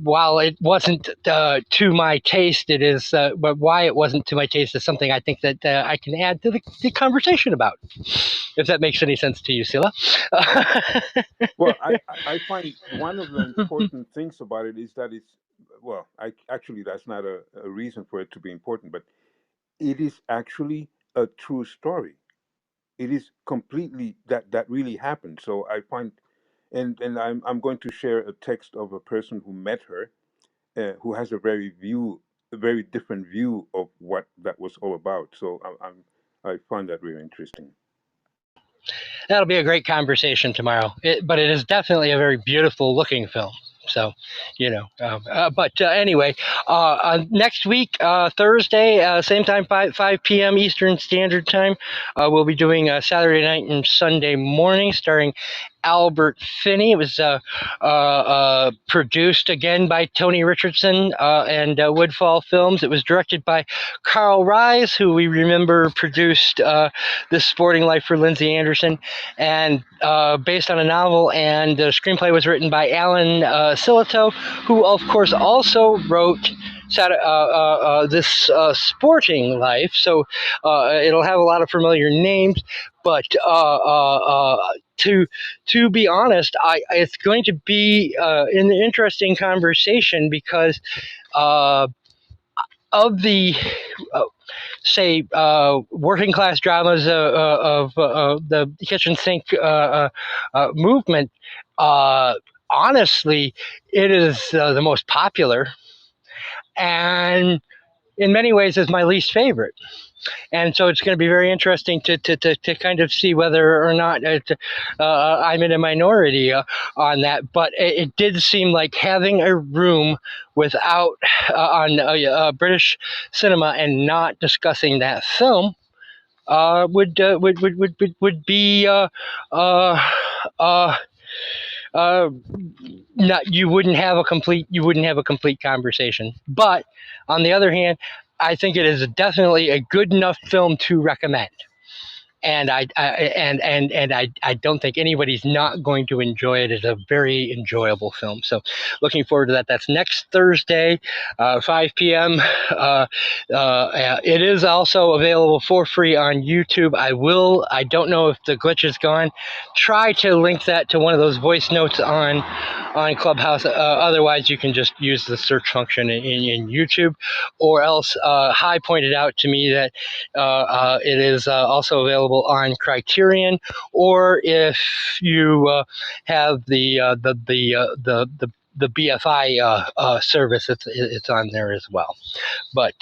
while it wasn't to my taste, it is. But why it wasn't to my taste is something I think that I can add to the conversation about. If that makes any sense to you, Sila. Well, I find one of the important things about it is that it's, well, actually, that's not a reason for it to be important, but it is actually a true story. It is completely that really happened. So I find, and I'm going to share a text of a person who met her, who has a very different view of what that was all about. So I find that really interesting. That'll be a great conversation tomorrow. But it is definitely a very beautiful looking film. So, but anyway, next week, Thursday, same time, 5 p.m. Eastern Standard Time, we'll be doing Saturday night and Sunday morning starring Albert Finney. It was produced again by Tony Richardson and Woodfall Films. It was directed by Carl Rise, who we remember produced This Sporting Life for Lindsay Anderson, and based on a novel, and the screenplay was written by Alan Silito, who of course also wrote This Sporting Life. So it'll have a lot of familiar names, but to be honest, it's going to be an interesting conversation because of the say working class dramas of the kitchen sink movement. Honestly, it is the most popular, and in many ways is my least favorite. And so it's going to be very interesting to kind of see whether or not I'm in a minority on that. But it did seem like having a room without on British cinema and not discussing that film would be uh, uh, not you wouldn't have a complete conversation. But on the other hand, I think it is definitely a good enough film to recommend. And I don't think anybody's not going to enjoy it. It's a very enjoyable film. So looking forward to that. That's next Thursday, 5 p.m. It is also available for free on YouTube. I don't know if the glitch is gone. Try to link that to one of those voice notes on Clubhouse. Otherwise, you can just use the search function in YouTube. Or else, Hai pointed out to me that it is also available on Criterion, or if you have the BFI service, it's on there as well. But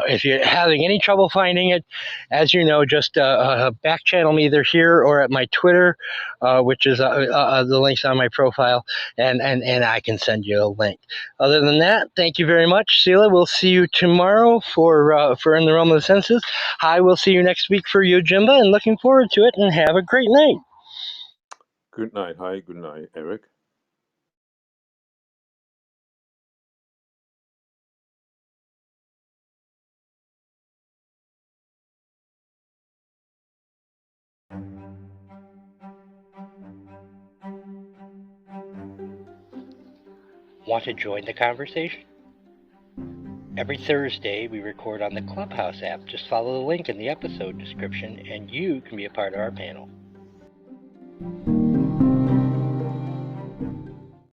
if you're having any trouble finding it, as you know, just back channel me either here or at my Twitter, which is the links on my profile, and I can send you a link. Other than that, thank you very much, Sila. We'll see you tomorrow for In the Realm of the Senses. I will see you next week for Yojimba, and looking forward to it, and have a great night. Good night. Hi. Good night, Eric. Want to join the conversation? Every Thursday, we record on the Clubhouse app. Just follow the link in the episode description, and you can be a part of our panel.